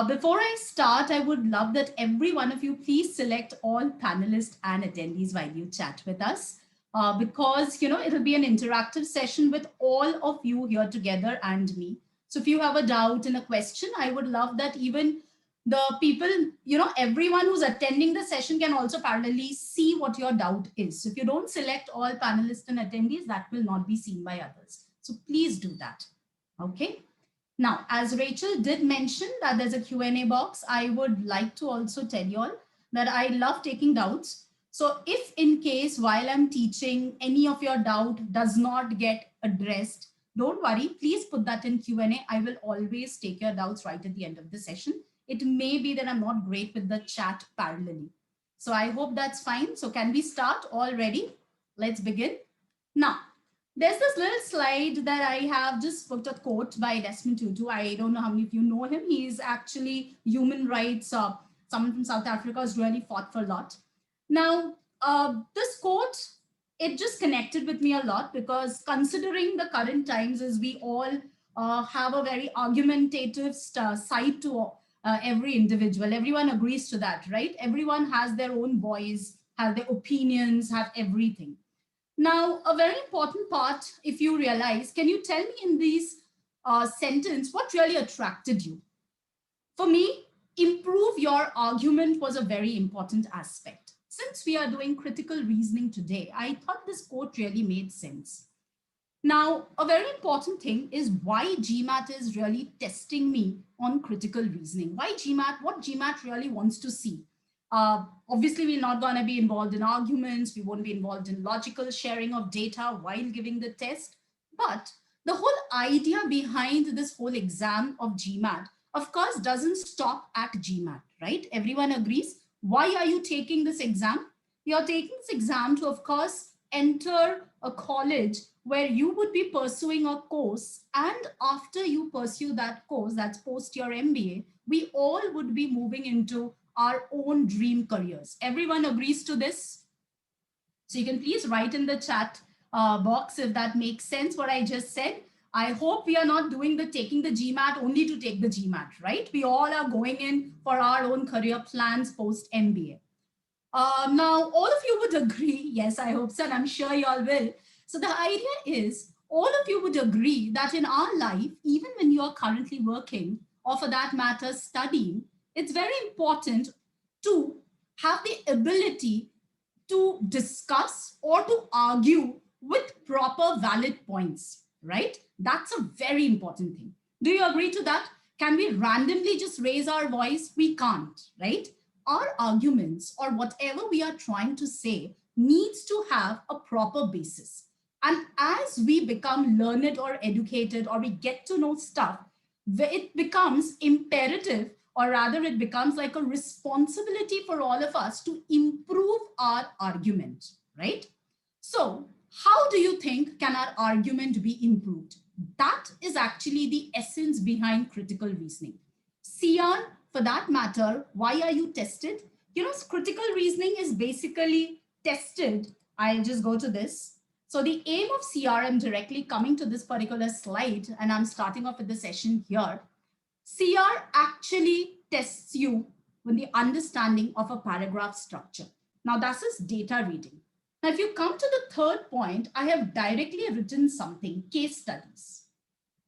Before I start, I would love that every one of you please select all panelists and attendees while you chat with us. Because it'll be an interactive session with all of you here together and me. So if you have a doubt and a question, I would love that even the people, everyone who's attending the session can also parallelly see what your doubt is. So if you don't select all panelists and attendees, that will not be seen by others. So please do that. Okay. Now, as Rachel did mention that there's a Q&A box, I would like to also tell you all that I love taking doubts. So if in case while I'm teaching, any of your doubt does not get addressed, don't worry, please put that in Q&A. I will always take your doubts right at the end of the session. It may be that I'm not great with the chat parallelly. So I hope that's fine. So can we start already? Let's begin. Now, there's this little slide that I have just put a quote by Desmond Tutu. I don't know how many of you know him. He's actually human rights, someone from South Africa who's really fought for a lot. Now, this quote, it just connected with me a lot because considering the current times as we all have a very argumentative side to every individual. Everyone agrees to that, right? Everyone has their own voice, have their opinions, have everything. Now, a very important part, if you realize, can you tell me in these sentence what really attracted you? For me, improve your argument was a very important aspect. Since we are doing critical reasoning today, I thought this quote really made sense. Now, a very important thing is why GMAT is really testing me on critical reasoning. Why GMAT? What GMAT really wants to see. Obviously, we're not going to be involved in arguments. We won't be involved in logical sharing of data while giving the test. But the whole idea behind this whole exam of GMAT, of course, doesn't stop at GMAT, right? Everyone agrees. Why are you taking this exam? You're taking this exam to, of course, enter a college where you would be pursuing a course. And after you pursue that course, that's post your MBA, we all would be moving into our own dream careers. Everyone agrees to this? So you can please write in the chat box if that makes sense what I just said. I hope we are not doing the taking the GMAT only to take the GMAT, right? We all are going in for our own career plans post MBA. Now, all of you would agree, yes, I hope so, and I'm sure you all will. So the idea is all of you would agree that in our life, even when you are currently working, or for that matter, studying, it's very important to have the ability to discuss or to argue with proper valid points, right? That's a very important thing. Do you agree to that? Can we randomly just raise our voice? We can't, right? Our arguments or whatever we are trying to say needs to have a proper basis. And as we become learned or educated or we get to know stuff, it becomes imperative, or rather it becomes like a responsibility for all of us to improve our argument, right? So how do you think can our argument be improved? That is actually the essence behind critical reasoning. CR, for that matter, why are you tested? Critical reasoning is basically tested. I'll just go to this. So the aim of CR, I'm directly coming to this particular slide and I'm starting off with the session here. CR actually tests you with the understanding of a paragraph structure. Now this is data reading. Now if you come to the third point, I have directly written something, case studies.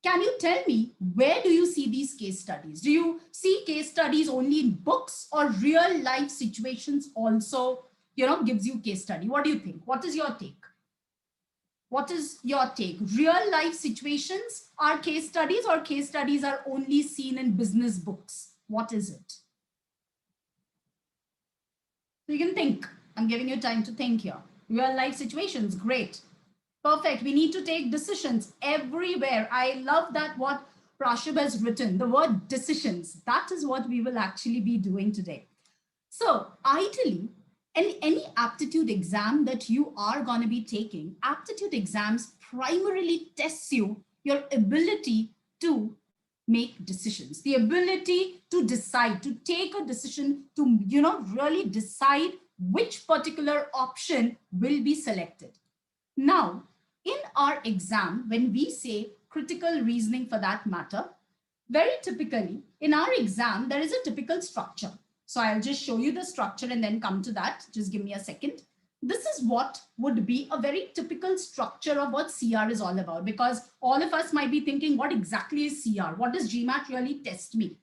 Can you tell me, where do you see these case studies? Do you see case studies only in books, or real life situations also, gives you case study? What do you think? What is your take? What is your take? Real life situations are case studies, or case studies are only seen in business books? What is it? So you can think. I'm giving you time to think here. Real life situations, great. Perfect. We need to take decisions everywhere. I love that what Prashib has written, the word decisions. That is what we will actually be doing today. So ideally, any aptitude exam that you are going to be taking, aptitude exams primarily tests you, your ability to make decisions, the ability to decide, to take a decision, to really decide which particular option will be selected. Now, in our exam, when we say critical reasoning for that matter, Very typically, in our exam, there is a typical structure. So I'll just show you the structure and then come to that. Just give me a second. This is what would be a very typical structure of what CR is all about, because all of us might be thinking, what exactly is CR? What does GMAT really test me?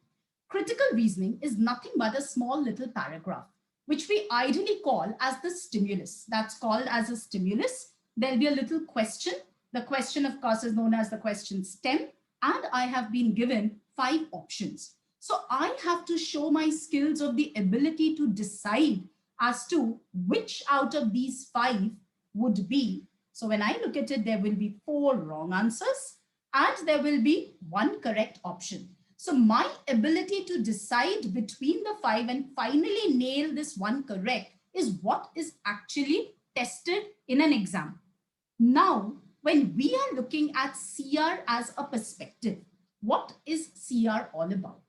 Critical reasoning is nothing but a small little paragraph, which we ideally call as the stimulus. That's called as a stimulus. There'll be a little question. The question, of course, is known as the question stem. And I have been given 5 options. So I have to show my skills of the ability to decide as to which out of these 5 would be. So when I look at it, there will be 4 wrong answers and there will be 1 correct option. So my ability to decide between the 5 and finally nail this 1 correct is what is actually tested in an exam. Now, when we are looking at CR as a perspective, what is CR all about?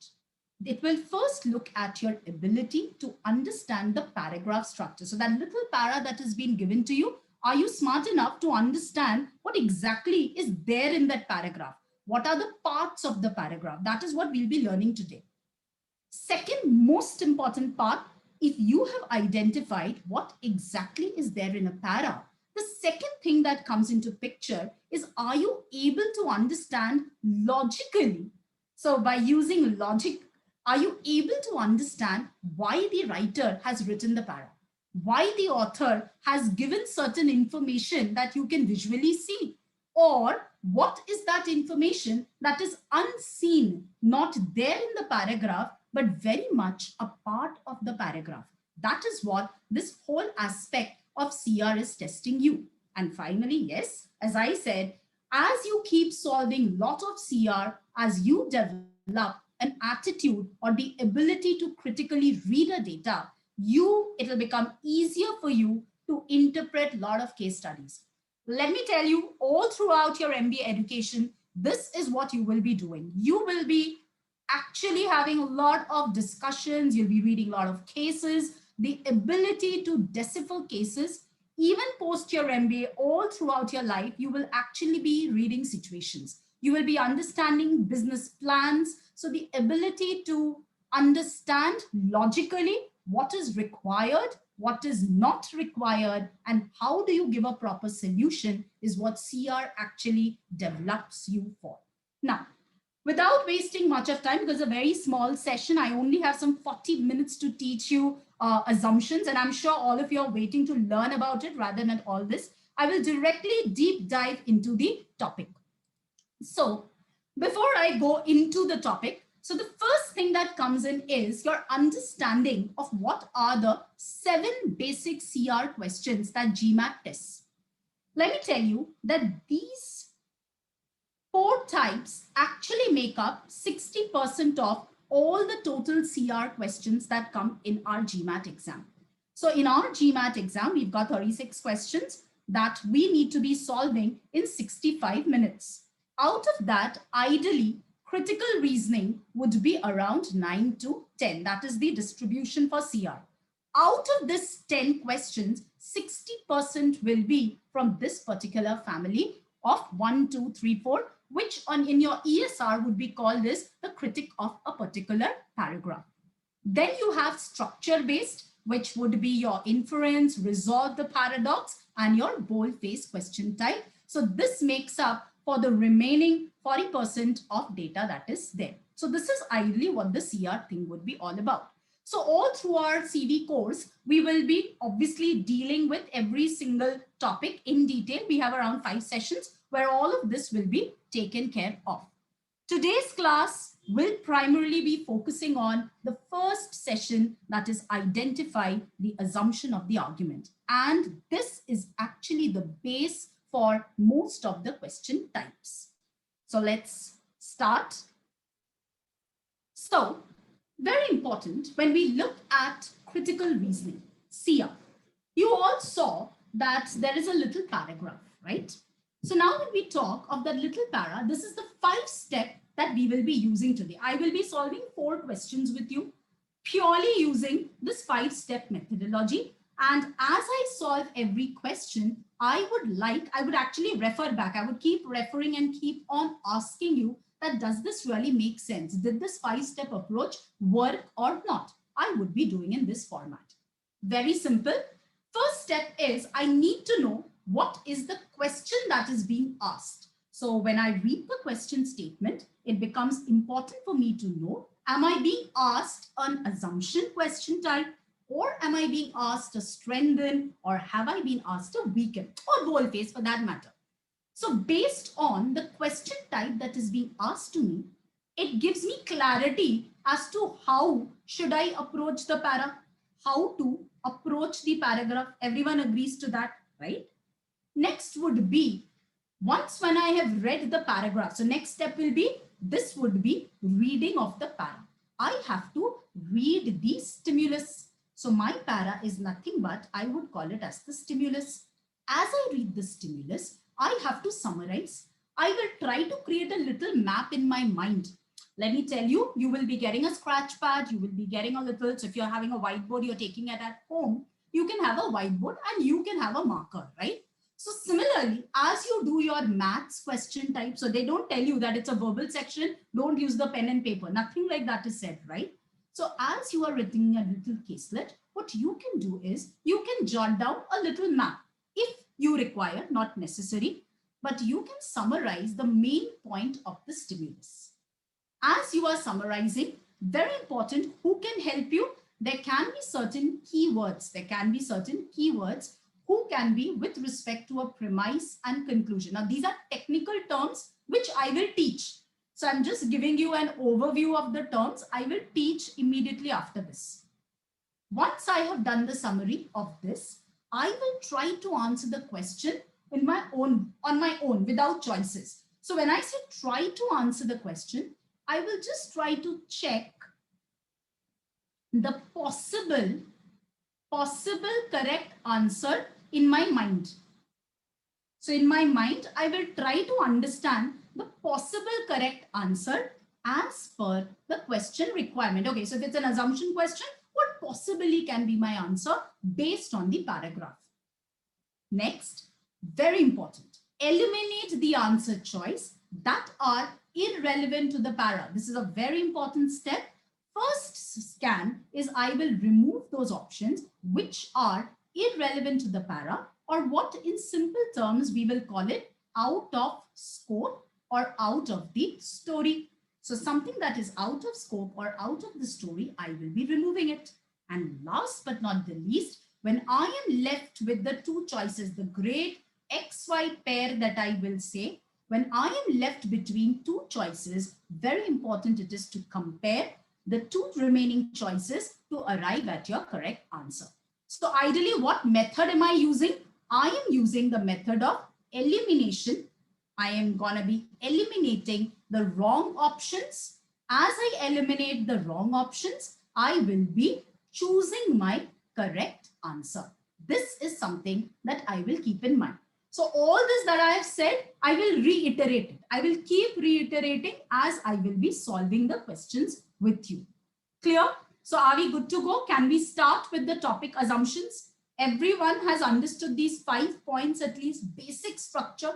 It will first look at your ability to understand the paragraph structure. So that little para that has been given to you, are you smart enough to understand what exactly is there in that paragraph? What are the parts of the paragraph? That is what we'll be learning today. Second most important part, if you have identified what exactly is there in a para, the second thing that comes into picture is, are you able to understand logically? So by using logic, are you able to understand why the writer has written the para? Why the author has given certain information that you can visually see? Or what is that information that is unseen, not there in the paragraph, but very much a part of the paragraph? That is what this whole aspect of CR is testing you. And finally, yes, as I said, as you keep solving lot of CR, as you develop an attitude or the ability to critically read a data, it'll become easier for you to interpret a lot of case studies. Let me tell you, all throughout your MBA education, this is what you will be doing. You will be actually having a lot of discussions. You'll be reading a lot of cases, the ability to decipher cases. Even post your MBA, all throughout your life, you will actually be reading situations. You will be understanding business plans. So the ability to understand logically what is required, what is not required, and how do you give a proper solution is what CR actually develops you for. Now, without wasting much of time, because it's a very small session, I only have some 40 minutes to teach you assumptions, and I'm sure all of you are waiting to learn about it rather than all this. I will directly deep dive into the topic. So before I go into the topic, so the first thing that comes in is your understanding of what are the 7 basic CR questions that GMAT tests. Let me tell you that these 4 types actually make up 60% of all the total CR questions that come in our GMAT exam. So in our GMAT exam, we've got 36 questions that we need to be solving in 65 minutes. Out of that, ideally, critical reasoning would be around 9 to 10. That is the distribution for CR. Out of this 10 questions, 60% will be from this particular family of 1, 2, 3, 4, which in your ESR would be called as the critic of a particular paragraph. Then you have structure-based, which would be your inference, resolve the paradox, and your bold-faced question type. So this makes up for the remaining 40% of data that is there. So this is ideally what the CR thing would be all about. So all through our CV course, we will be obviously dealing with every single topic in detail. We have around 5 sessions where all of this will be taken care of. Today's class will primarily be focusing on the first session, that is identify the assumption of the argument. And this is actually the base for most of the question types. So let's start. So very important, when we look at critical reasoning, CR, you all saw that there is a little paragraph, right? So now when we talk of that little para, this is the 5-step that we will be using today. I will be solving 4 questions with you, purely using this 5-step methodology. And as I solve every question, I would actually refer back. I would keep referring and keep on asking you that does this really make sense? Did this 5-step approach work or not? I would be doing in this format. Very simple. First step is I need to know what is the question that is being asked. So when I read the question statement, it becomes important for me to know, am I being asked an assumption question type, or am I being asked a strengthen, or have I been asked a weaken, or boldface for that matter? So based on the question type that is being asked to me, it gives me clarity as to how should I approach the para, how to approach the paragraph. Everyone agrees to that, right? Next would be, once when I have read the paragraph, so next step will be, this would be reading of the para. I have to read the stimulus. So my para is nothing but, I would call it as the stimulus. As I read the stimulus, I have to summarize. I will try to create a little map in my mind. Let me tell you, you will be getting a scratch pad, you will be getting a little, so if you're having a whiteboard, you're taking it at home, you can have a whiteboard and you can have a marker, right? So similarly, as you do your maths question type, so they don't tell you that it's a verbal section, don't use the pen and paper, nothing like that is said, right? So as you are writing a little caselet, what you can do is you can jot down a little map if you require, not necessary, but you can summarize the main point of the stimulus. As you are summarizing, very important, who can help you? There can be certain keywords. There can be certain keywords who can be with respect to a premise and conclusion. Now, these are technical terms which I will teach. So I'm just giving you an overview of the terms. I will teach immediately after this. Once I have done the summary of this, I will try to answer the question on my own, without choices. So when I say try to answer the question, I will just try to check the possible correct answer in my mind. So in my mind, I will try to understand the possible correct answer as per the question requirement. Okay, so if it's an assumption question, what possibly can be my answer based on the paragraph? Next, very important, eliminate the answer choice that are irrelevant to the para. This is a very important step. First scan is I will remove those options which are irrelevant to the para, or what in simple terms we will call it out of scope or out of the story. So something that is out of scope or out of the story, I will be removing it. And last but not the least, when I am left with the two choices, the great XY pair that I will say, when I am left between two choices, very important it is to compare the two remaining choices to arrive at your correct answer. So ideally, what method am I using? I am using the method of elimination. I am going to be eliminating the wrong options. As I eliminate the wrong options, I will be choosing my correct answer. This is something that I will keep in mind. So all this that I have said, I will reiterate it. I will keep reiterating as I will be solving the questions with you. Clear? So are we good to go? Can we start with the topic assumptions? Everyone has understood these 5 points, at least basic structure.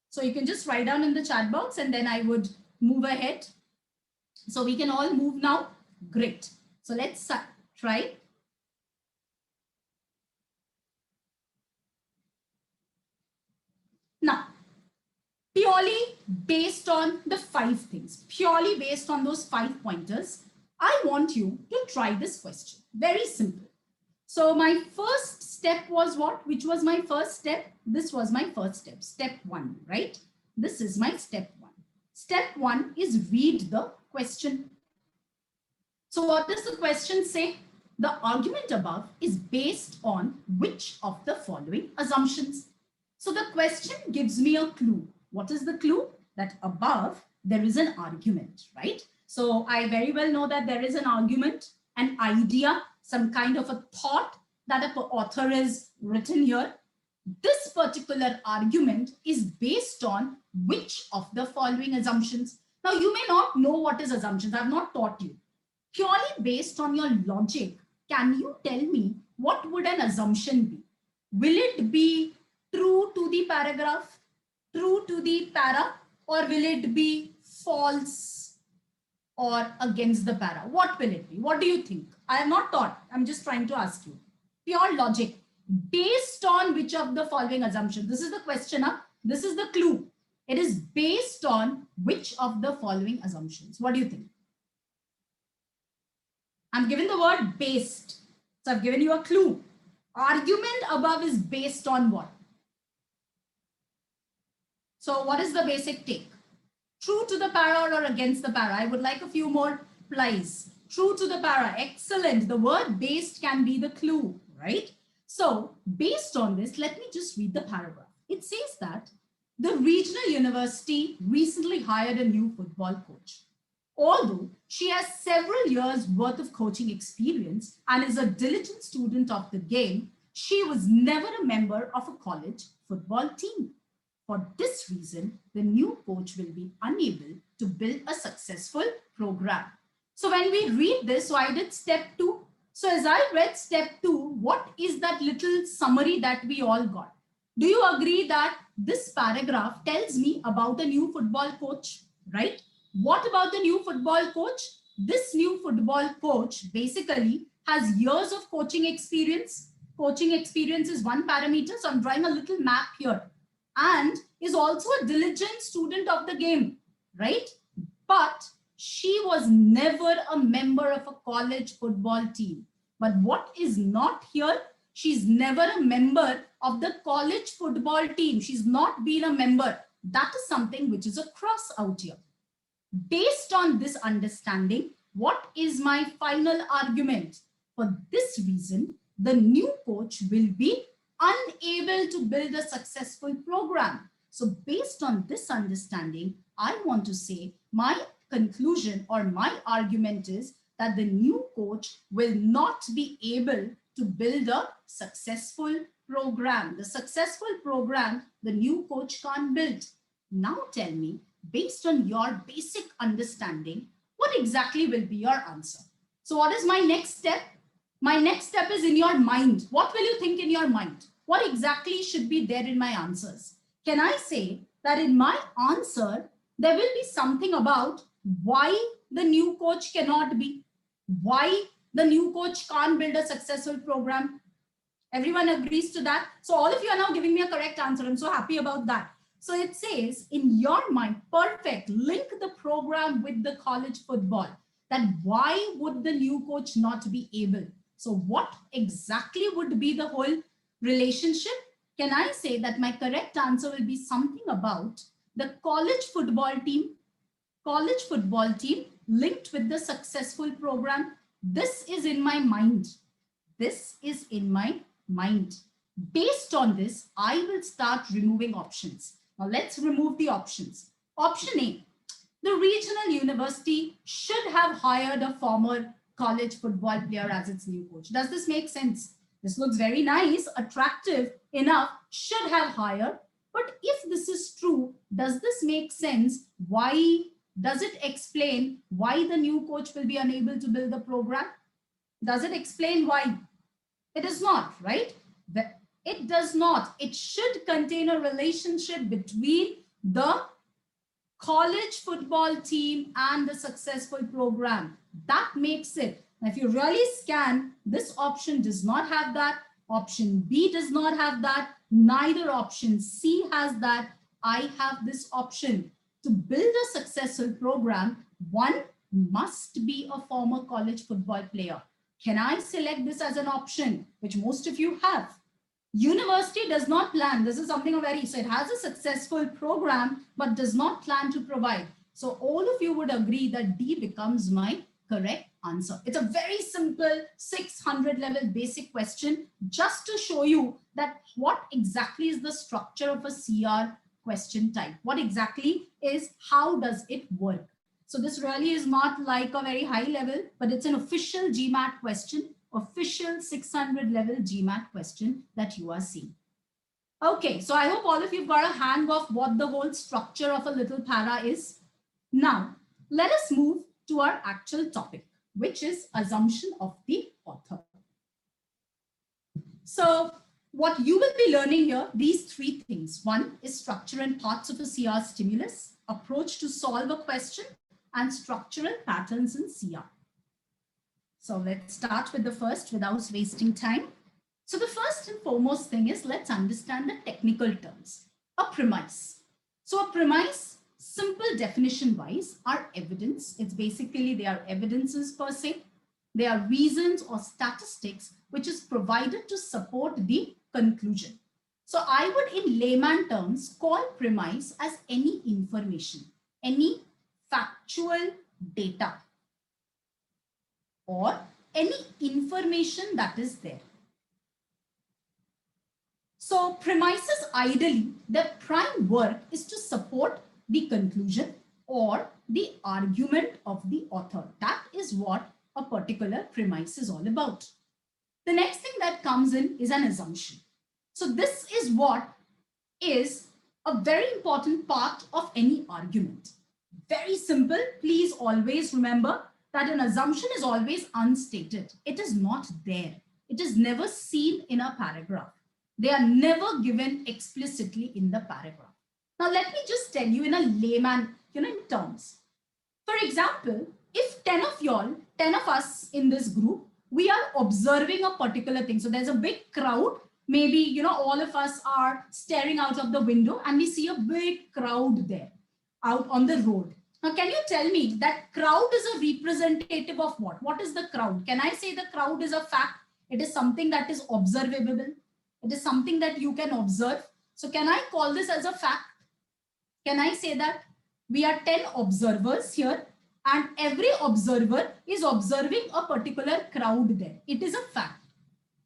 So you can just write down in the chat box and then I would move ahead. So we can all move now. Great. So let's try. Now, purely based on the 5 things, purely based on those 5 pointers, I want you to try this question. Very simple. So my first step was what? Which was my first step? This was my first step, step 1, right? This is my step 1. Step 1 is read the question. So what does the question say? The argument above is based on which of the following assumptions? So the question gives me a clue. What is the clue? That above there is an argument, right? So I very well know that there is an argument, an idea, some kind of a thought that an author has written here. This particular argument is based on which of the following assumptions? Now you may not know what is assumptions. I have not taught you. Purely based on your logic, can you tell me what would an assumption be? Will it be true to the paragraph, true to the para, or will it be false or against the para? What will it be? What do you think? I have not taught. I'm just trying to ask you. Pure logic. Based on which of the following assumptions? This is the question. This is the clue. It is based on which of the following assumptions? What do you think? I'm given the word based. So I've given you a clue. Argument above is based on what? So what is the basic take? True to the para or against the para? I would like a few more replies. True to the para. Excellent. The word based can be the clue, right? So based on this, let me just read the paragraph. It says that the regional university recently hired a new football coach. Although she has several years worth of coaching experience and is a diligent student of the game, she was never a member of a college football team. For this reason, the new coach will be unable to build a successful program. So when we read this, so I did step 2. So as I read step 2, what is that little summary that we all got? Do you agree that this paragraph tells me about a new football coach, right? What about the new football coach? This new football coach basically has years of coaching experience. Coaching experience is one parameter. So I'm drawing a little map here. And is also a diligent student of the game, right? But she was never a member of a college football team. But what is not here? She's never a member of the college football team. She's not been a member. That is something which is a cross out here. Based on this understanding, what is my final argument? For this reason, the new coach will be unable to build a successful program. So based on this understanding, I want to say my conclusion or my argument is that the new coach will not be able to build a successful program. The successful program, the new coach can't build. Now tell me, based on your basic understanding, what exactly will be your answer? So what is my next step? My next step is in your mind. What will you think in your mind? What exactly should be there in my answers? Can I say that in my answer, there will be something about why the new coach cannot be, why the new coach can't build a successful program? Everyone agrees to that. So all of you are now giving me a correct answer. I'm so happy about that. So it says in your mind, perfect, link the program with the college football. That why would the new coach not be able? So what exactly would be the whole relationship? Can I say that my correct answer will be something about the college football team linked with the successful program? This is in my mind. This is in my mind. Based on this, I will start removing options. Now let's remove the options. Option A, the regional university should have hired a former college football player as its new coach. Does this make sense? This looks very nice, attractive enough, should have hired. But if this is true, does this make sense? Why does it explain why the new coach will be unable to build the program? Does it explain why? It is not, right? It does not. It should contain a relationship between the college football team and the successful program. That makes it. Now, if you really scan, this option does not have that. Option B does not have that. Neither option C has that. I have this option. To build a successful program, one must be a former college football player. Can I select this as an option, which most of you have? University does not plan. This is something so it has a successful program, but does not plan to provide. So all of you would agree that D becomes my correct answer. It's a very simple 600 level basic question just to show you that what exactly is the structure of a CR question type. What exactly is, how does it work? So this really is not like a very high level, but it's an official GMAT question, official 600 level GMAT question that you are seeing. Okay, so I hope all of you've got a hang of what the whole structure of a little para is. Now, let us move to our actual topic, which is assumption of the author. So what you will be learning here, these three things. One is structure and parts of a CR stimulus. approach to solve a question, and structural patterns in CR. So let's start with the first without wasting time. So the first and foremost thing is let's understand the technical terms. A premise. So a premise, simple definition wise, are evidence. It's basically they are evidences per se. They are reasons or statistics which is provided to support the conclusion. So I would in layman terms call premise as any information, any factual data or any information that is there. So premises ideally, their prime work is to support the conclusion or the argument of the author. That is what a particular premise is all about. The next thing that comes in is an assumption. So this is what is a very important part of any argument. Very simple. Please always remember that an assumption is always unstated. It is not there. It is never seen in a paragraph. They are never given explicitly in the paragraph. Now, let me just tell you in a layman, in terms. For example, if 10 of us in this group, we are observing a particular thing. So there's a big crowd. Maybe, all of us are staring out of the window and we see a big crowd there out on the road. Now, can you tell me that crowd is a representative of what? What is the crowd? Can I say the crowd is a fact? It is something that is observable. It is something that you can observe. So can I call this as a fact? Can I say that we are 10 observers here and every observer is observing a particular crowd there? It is a fact.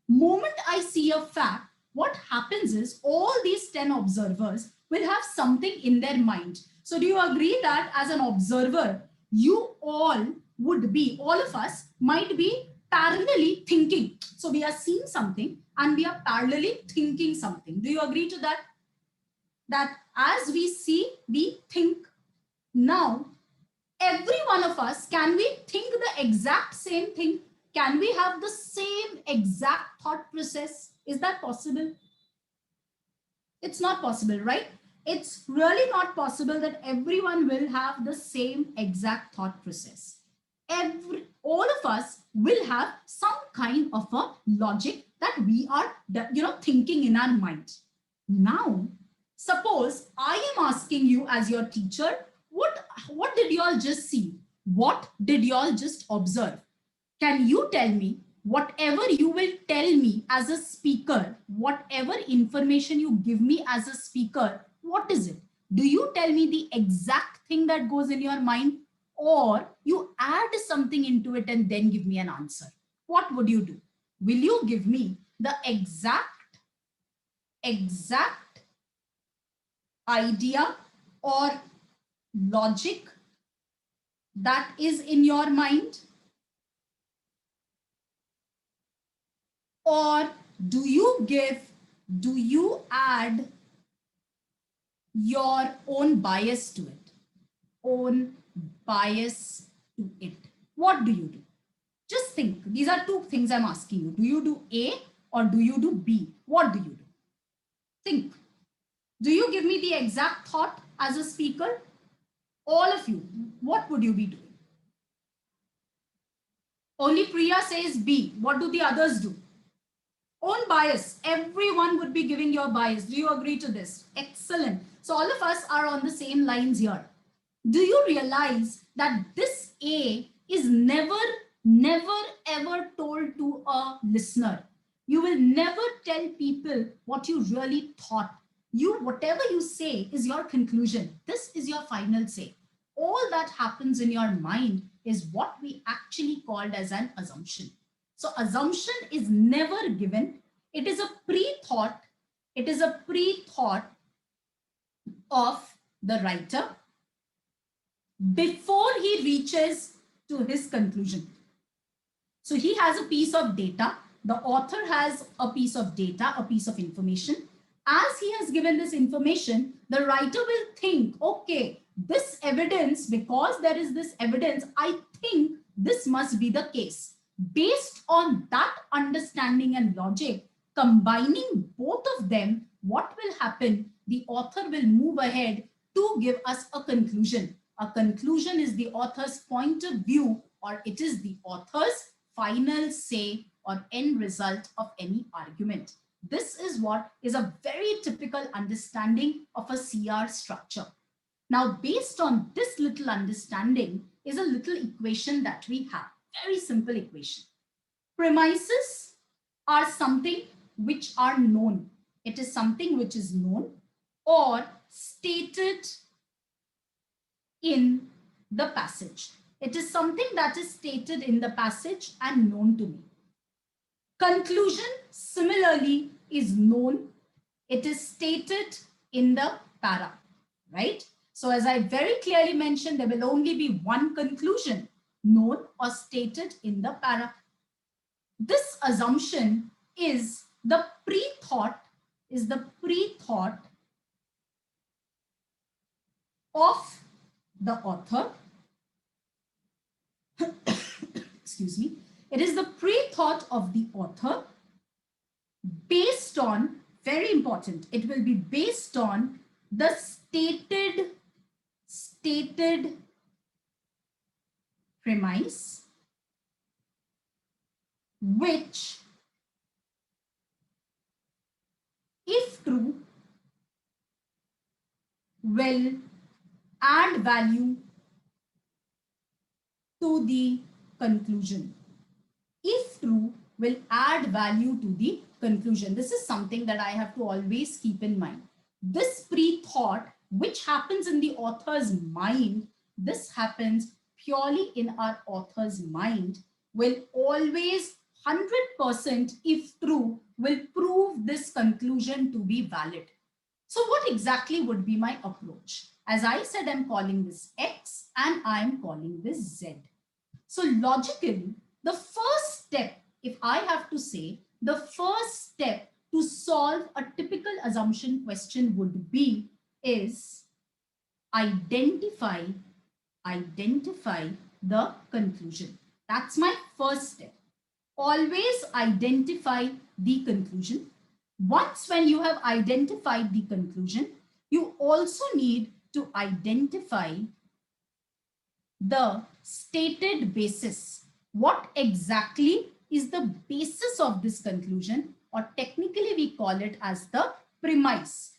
Moment I see a fact, what happens is all these 10 observers will have something in their mind. So do you agree that as an observer, you all would be, all of us might be parallelly thinking. So we are seeing something and we are parallelly thinking something. Do you agree to that? That as we see, we think. Now, every one of us, can we think the exact same thing? Can we have the same exact thought process? Is that possible? It's not possible, right? It's really not possible that everyone will have the same exact thought process. All of us will have some kind of a logic that we are, thinking in our mind. Now, suppose I am asking you as your teacher, what did you all just see? What did you all just observe? Can you tell me whatever you will tell me as a speaker, whatever information you give me as a speaker, what is it? Do you tell me the exact thing that goes in your mind or you add something into it and then give me an answer? What would you do? Will you give me the exact idea or logic that is in your mind? Or do you add your own bias to it? Own bias to it. What do you do? Just think. These are two things I'm asking you. Do you do A or do you do B? What do you do? Think. Do you give me the exact thought as a speaker? All of you, what would you be doing? Only Priya says B. What do the others do? Own bias. Everyone would be giving your bias. Do you agree to this? Excellent. So all of us are on the same lines here. Do you realize that this A is never ever told to a listener? You will never tell people what you really thought. Whatever you say is your conclusion. This is your final say. All that happens in your mind is what we actually called as an assumption. So assumption is never given. It is a pre-thought. It is a pre-thought of the writer before he reaches to his conclusion. So he has a piece of data. The author has a piece of data, a piece of information. As he has given this information, the writer will think, okay, this evidence, because there is this evidence, I think this must be the case. Based on that understanding and logic, combining both of them, what will happen? The author will move ahead to give us a conclusion. A conclusion is the author's point of view, or it is the author's final say or end result of any argument. This is what is a very typical understanding of a CR structure. Now, based on this little understanding is a little equation that we have. Very simple equation. Premises are something which are known. It is something which is known or stated in the passage. It is something that is stated in the passage and known to me. Conclusion, similarly, is known. It is stated in the para, right? So as I very clearly mentioned, there will only be one conclusion, known or stated in the para. This assumption is the pre-thought, of the author. Excuse me. It is the pre-thought of the author based on, very important, it will be based on the stated premise, which, if true, will add value to the conclusion. If true, will add value to the conclusion. This is something that I have to always keep in mind. This pre-thought, which happens in the author's mind, this happens purely in our author's mind, will always 100%, if true, will prove this conclusion to be valid. So what exactly would be my approach? As I said, I'm calling this X and I'm calling this Z. So logically, the first step, if I have to say, the first step to solve a typical assumption question would be is identify the conclusion. That's my first step. Always identify the conclusion. Once when you have identified the conclusion, you also need to identify the stated basis. What exactly is the basis of this conclusion, or technically we call it as the premise.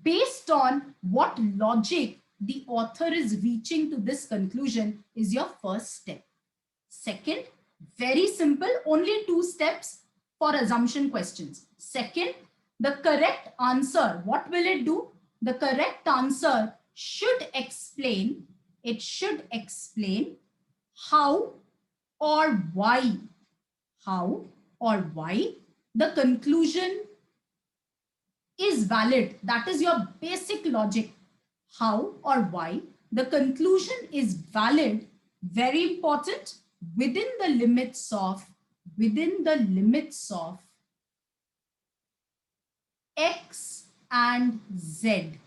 Based on what logic the author is reaching to this conclusion is your first step. Second, very simple, only 2 steps for assumption questions. Second, the correct answer, what will it do? The correct answer should explain, it should explain how or why the conclusion is valid. That is your basic logic. How or why the conclusion is valid, very important, within the limits of X and Z.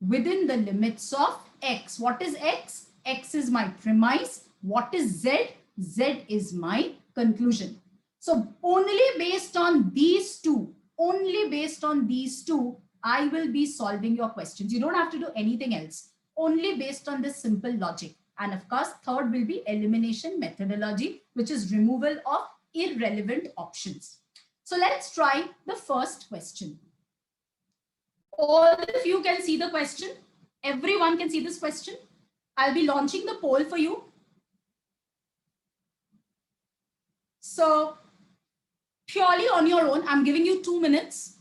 Within the limits of X. What is X? X is my premise. What is Z? Z is my conclusion. So only based on these two, I will be solving your questions. You don't have to do anything else. Only based on this simple logic. And of course, third will be elimination methodology, which is removal of irrelevant options. So let's try the first question. All of you can see the question. Everyone can see this question. I'll be launching the poll for you. So purely on your own, I'm giving you 2 minutes.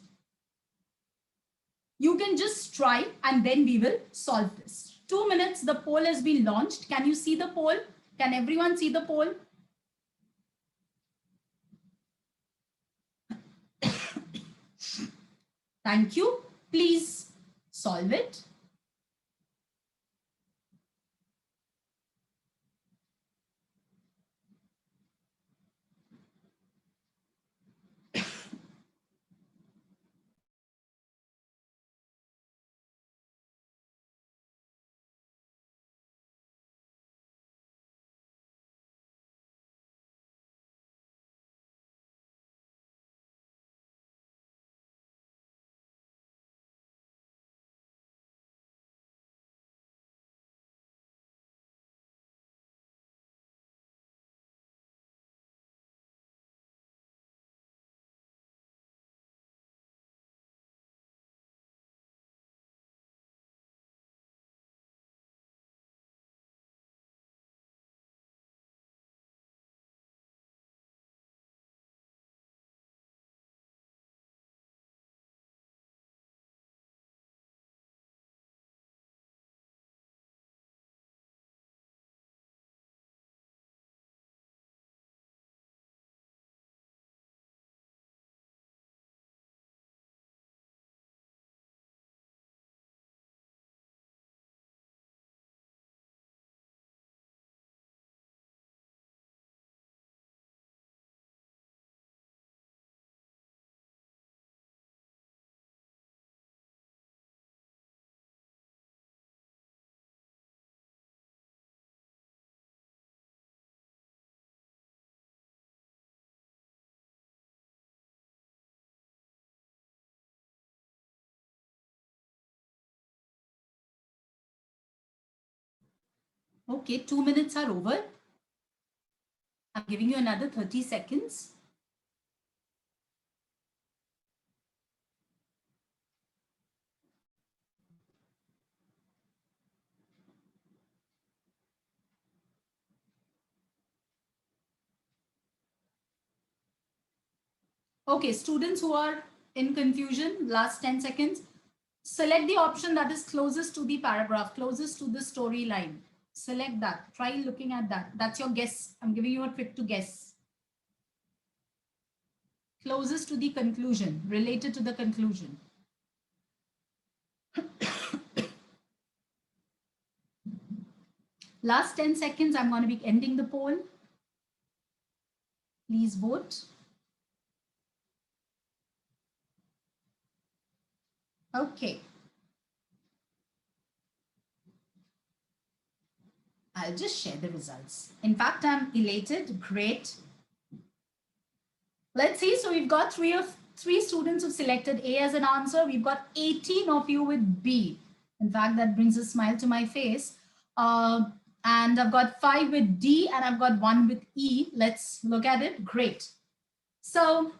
You can just try and then we will solve this. 2 minutes, the poll has been launched. Can you see the poll? Can everyone see the poll? Thank you. Please solve it. Okay, 2 minutes are over. I'm giving you another 30 seconds. Okay, students who are in confusion, last 10 seconds, select the option that is closest to the paragraph, closest to the storyline. Select that. Try looking at that. That's your guess. I'm giving you a trick to guess. Closest to the conclusion, related to the conclusion. Last 10 seconds, I'm going to be ending the poll. Please vote. Okay. I'll just share the results. In fact, I'm elated. Great. Let's see. So we've got three students who've selected A as an answer. We've got 18 of you with B. In fact, that brings a smile to my face. And I've got 5 with D and I've got 1 with E. Let's look at it. Great. So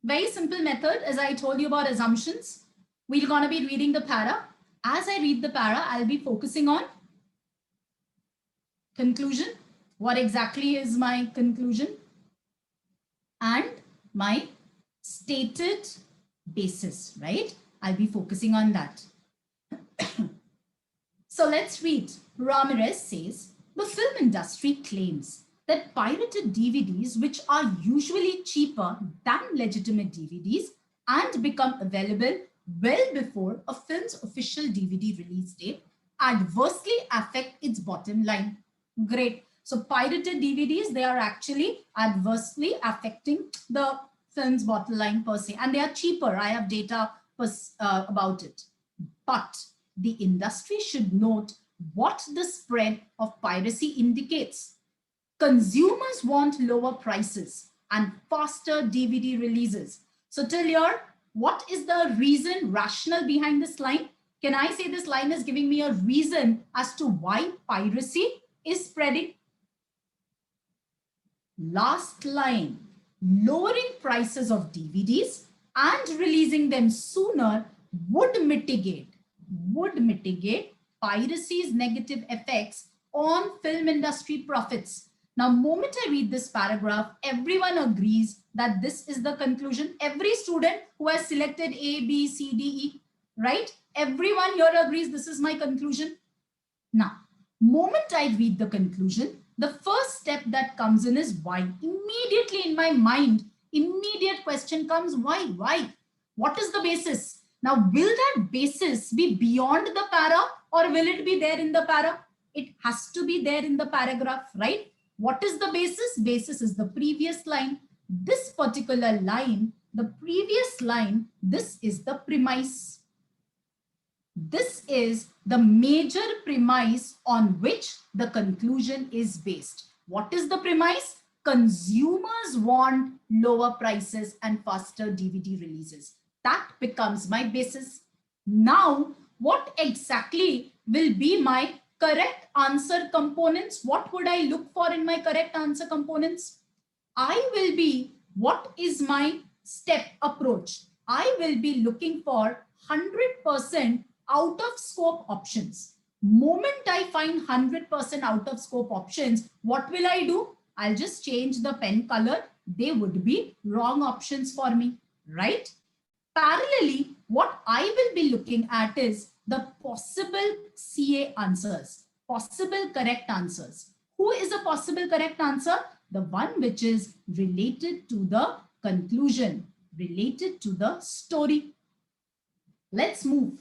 very simple method. As I told you about assumptions, we're going to be reading the para. As I read the para, I'll be focusing on conclusion. What exactly is my conclusion? And my stated basis, right? I'll be focusing on that. So let's read. Ramirez says, the film industry claims that pirated DVDs, which are usually cheaper than legitimate DVDs and become available well before a film's official DVD release date, adversely affect its bottom line. Great. So pirated DVDs, they are actually adversely affecting the film's bottom line per se, and they are cheaper. I have data about it. But the industry should note what the spread of piracy indicates. Consumers want lower prices and faster DVD releases. So till here, what is the reason, rationale behind this line? Can I say this line is giving me a reason as to why piracy is spreading? Last line, lowering prices of DVDs and releasing them sooner would mitigate piracy's negative effects on film industry profits. Now, moment I read this paragraph, everyone agrees that this is the conclusion. Every student who has selected A, B, C, D, E, right? Everyone here agrees this is my conclusion. Now, moment I read the conclusion, the first step that comes in is why. Immediately in my mind, immediate question comes, why? Why? What is the basis? Now, will that basis be beyond the para or will it be there in the para? It has to be there in the paragraph, right? What is the basis? Basis is the previous line. This particular line, the previous line, this is the premise. This is the major premise on which the conclusion is based. What is the premise? Consumers want lower prices and faster DVD releases. That becomes my basis. Now, what exactly will be my correct answer components? What would I look for in my correct answer components? I will be, what is my step approach? I will be looking for 100% out of scope options. Moment I find 100% out of scope options, what will I do? I'll just change the pen color. They would be wrong options for me, right? Parallelly, what I will be looking at is the possible CA answers, possible correct answers. Who is a possible correct answer? The one which is related to the conclusion, related to the story. Let's move.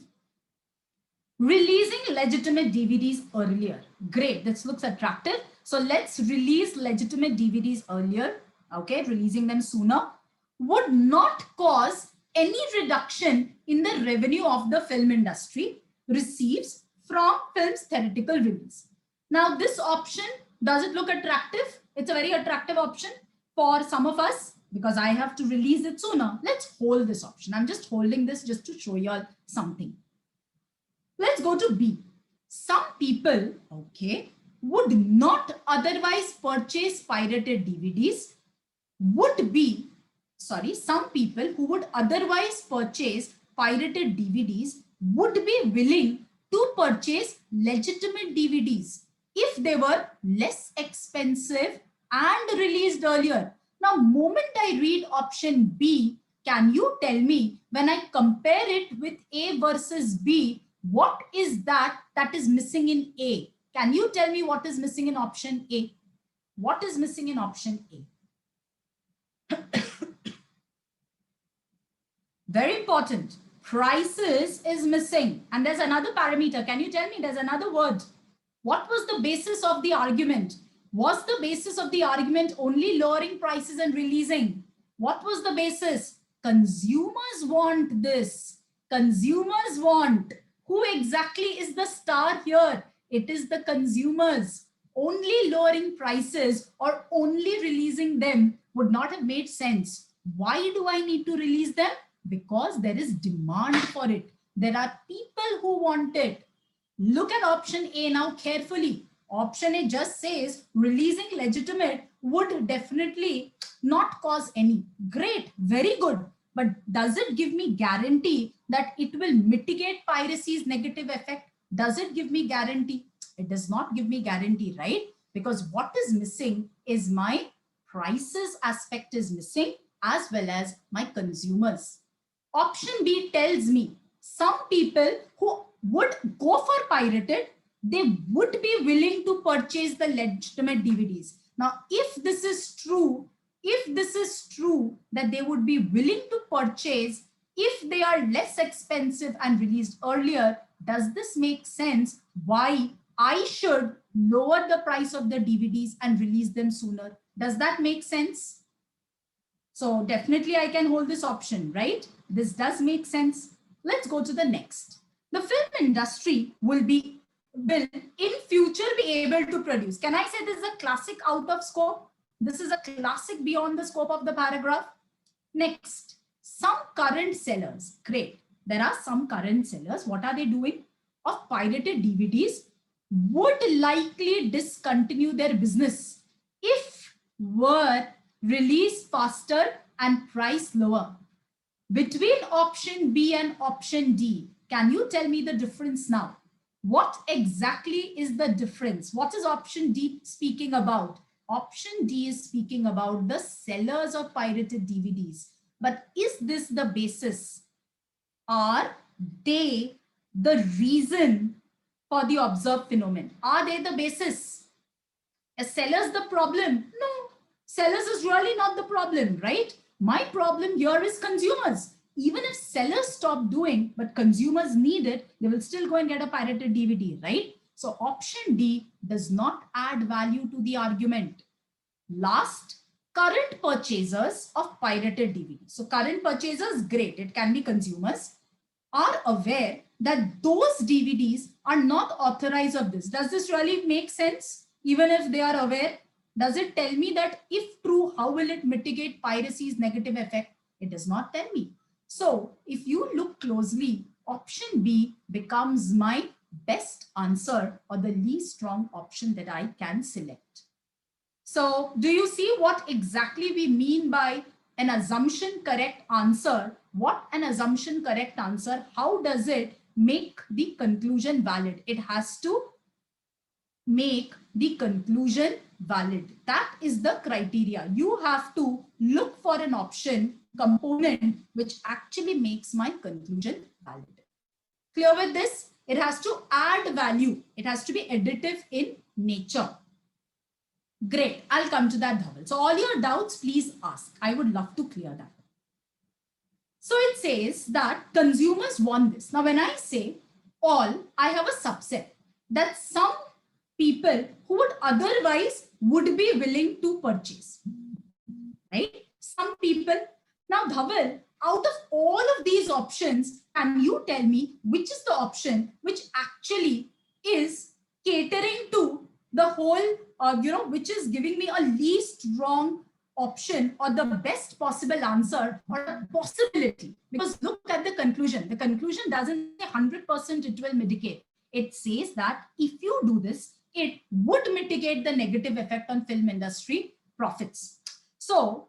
Releasing legitimate DVDs earlier. Great, this looks attractive. So let's release legitimate DVDs earlier. Okay, releasing them sooner would not cause any reduction in the revenue of the film industry receives from film's theatrical release. Now, this option, does it look attractive? It's a very attractive option for some of us because I have to release it sooner. Let's hold this option. I'm just holding this just to show you all something. Let's go to B. Some people, okay, would not otherwise purchase pirated DVDs would be, some people who would otherwise purchase pirated DVDs would be willing to purchase legitimate DVDs if they were less expensive and released earlier. Now, moment I read option B, can you tell me when I compare it with A versus B, what is that is missing in A? Can you tell me what is missing in option A? What is missing in option A? Very important. Prices is missing. And there's another parameter. Can you tell me? There's another word. What was the basis of the argument? Was the basis of the argument only lowering prices and releasing? What was the basis? Consumers want this. Consumers want. Who exactly is the star here? It is the consumers. Only lowering prices or only releasing them would not have made sense. Why do I need to release them? Because there is demand for it. There are people who want it. Look at option A now carefully. Option A just says releasing legitimate would definitely not cause any. Great, very good. But does it give me guarantee that it will mitigate piracy's negative effect? Does it give me guarantee? It does not give me guarantee, right? Because what is missing is my prices aspect is missing, as well as my consumers. Option B tells me some people who would go for pirated, they would be willing to purchase the legitimate DVDs. Now, if this is true that they would be willing to purchase if they are less expensive and released earlier, does this make sense why I should lower the price of the DVDs and release them sooner? Does that make sense? So definitely I can hold this option, right? This does make sense. Let's go to the next. The film industry will in future be able to produce. Can I say this is a classic out of scope? This is a classic beyond the scope of the paragraph. Next, some current sellers. Great. There are some current sellers. What are they doing? Of pirated DVDs would likely discontinue their business if were released faster and price lower. Between option B and option D, can you tell me the difference now? What exactly is the difference? What is option D speaking about? Option D is speaking about the sellers of pirated DVDs. But is this the basis? Are they the reason for the observed phenomenon? Are they the basis? Are sellers the problem? No, sellers is really not the problem, right? My problem here is consumers. Even if sellers stop doing, but consumers need it, they will still go and get a pirated DVD, right? So option D does not add value to the argument. Last, current purchasers of pirated DVDs. So current purchasers, great, it can be consumers, are aware that those DVDs are not authorized of this. Does this really make sense? Even if they are aware, does it tell me that if true, how will it mitigate piracy's negative effect? It does not tell me. So if you look closely, option B becomes my best answer or the least strong option that I can select. So do you see what exactly we mean by an assumption correct answer? What an assumption correct answer? How does it make the conclusion valid? It has to make the conclusion valid. That is the criteria. You have to look for an option component which actually makes my conclusion valid. Clear with this? It has to add value. It has to be additive in nature. Great. I'll come to that, Dhaval. So all your doubts, please ask. I would love to clear that. So it says that consumers want this. Now, when I say all, I have a subset that some people who would otherwise would be willing to purchase, right? Some people. Now, Dhaval, out of all of these options, can you tell me which is the option which actually is catering to the whole, which is giving me a least wrong option or the best possible answer or a possibility? Because look at the conclusion. The conclusion doesn't say 100% it will mitigate. It says that if you do this, it would mitigate the negative effect on film industry profits. So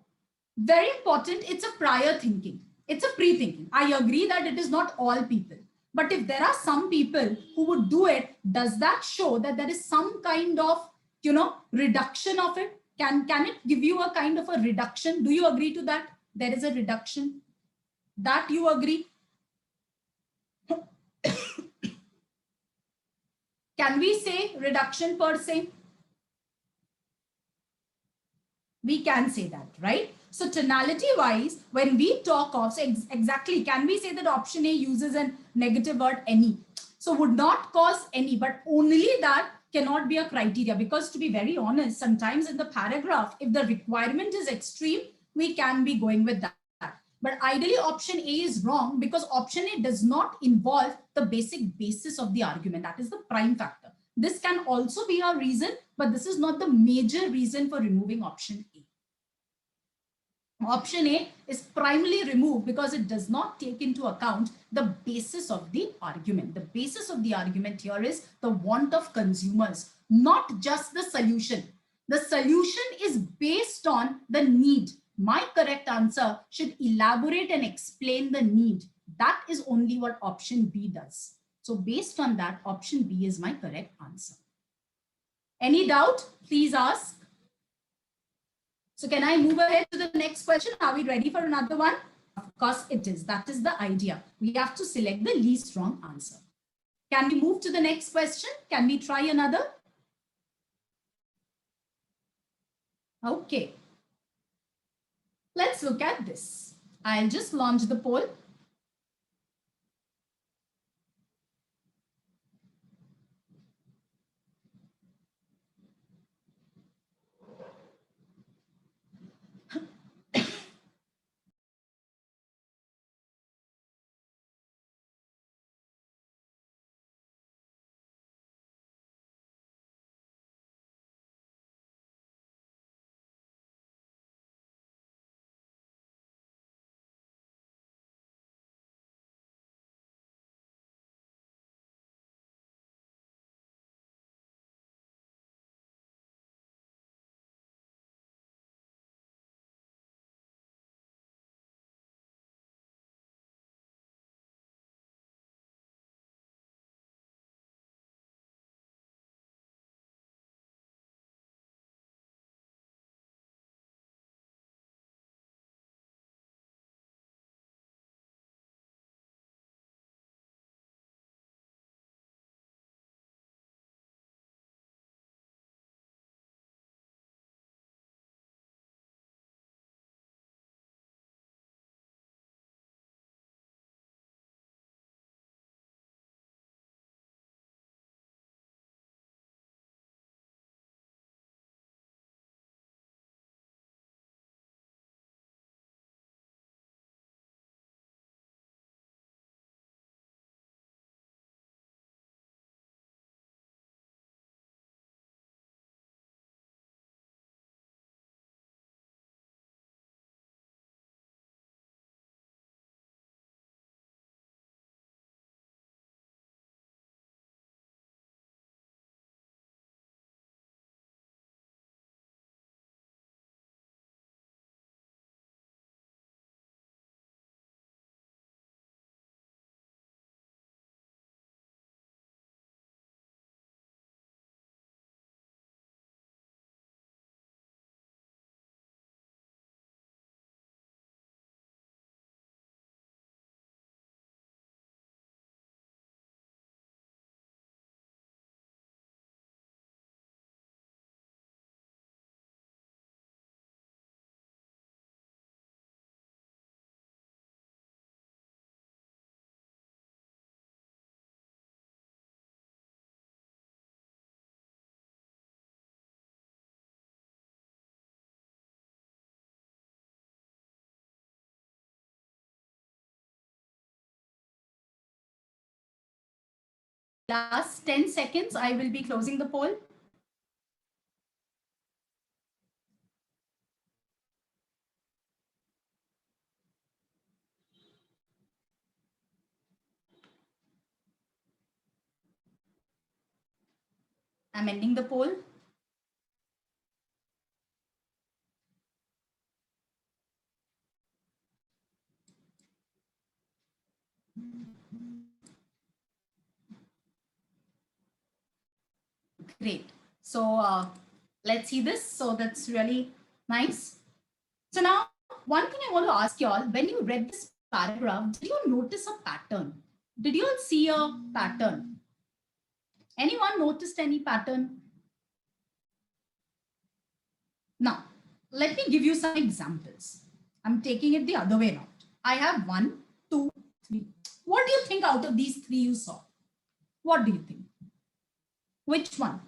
very important, it's a prior thinking. It's a pre-thinking. I agree that it is not all people. But if there are some people who would do it, does that show that there is some kind of, reduction of it? Can it give you a kind of a reduction? Do you agree to that? There is a reduction. That you agree? Can we say reduction per se? We can say that, right? So tonality wise, when we talk of, so exactly, can we say that option A uses a negative word any? So would not cause any, but only that cannot be a criteria, because to be very honest, sometimes in the paragraph, if the requirement is extreme, we can be going with that. But ideally option A is wrong, because option A does not involve the basic basis of the argument. That is the prime factor. This can also be a reason, but this is not the major reason for removing option A. Option A is primarily removed because it does not take into account the basis of the argument. The basis of the argument here is the want of consumers, not just the solution. The solution is based on the need. My correct answer should elaborate and explain the need. That is only what option B does. So based on that, option B is my correct answer. Any doubt? Please ask. So can I move ahead to the next question? Are we ready for another one? Of course it is. That is the idea. We have to select the least wrong answer. Can we move to the next question? Can we try another? Okay. Let's look at this. I'll just launch the poll. Last 10 seconds, I will be closing the poll. I'm ending the poll. Great. So let's see this. So that's really nice. So now, one thing I want to ask you all, when you read this paragraph, did you notice a pattern? Did you all see a pattern? Anyone noticed any pattern? Now, let me give you some examples. I'm taking it the other way around. I have 1, 2, 3. What do you think out of these 3 you saw? What do you think? Which one?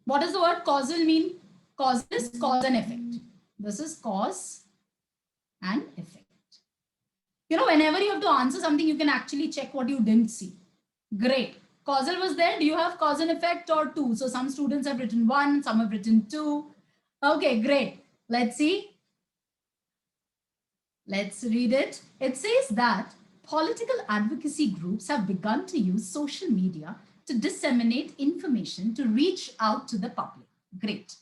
What does the word causal mean? Cause is cause and effect. This is cause and effect. You know, whenever you have to answer something, you can actually check what you didn't see. Great. Causal was there. Do you have cause and effect or 2? So some students have written 1, some have written 2. Okay, great. Let's see. Let's read it. It says that political advocacy groups have begun to use social media to disseminate information to reach out to the public. Great.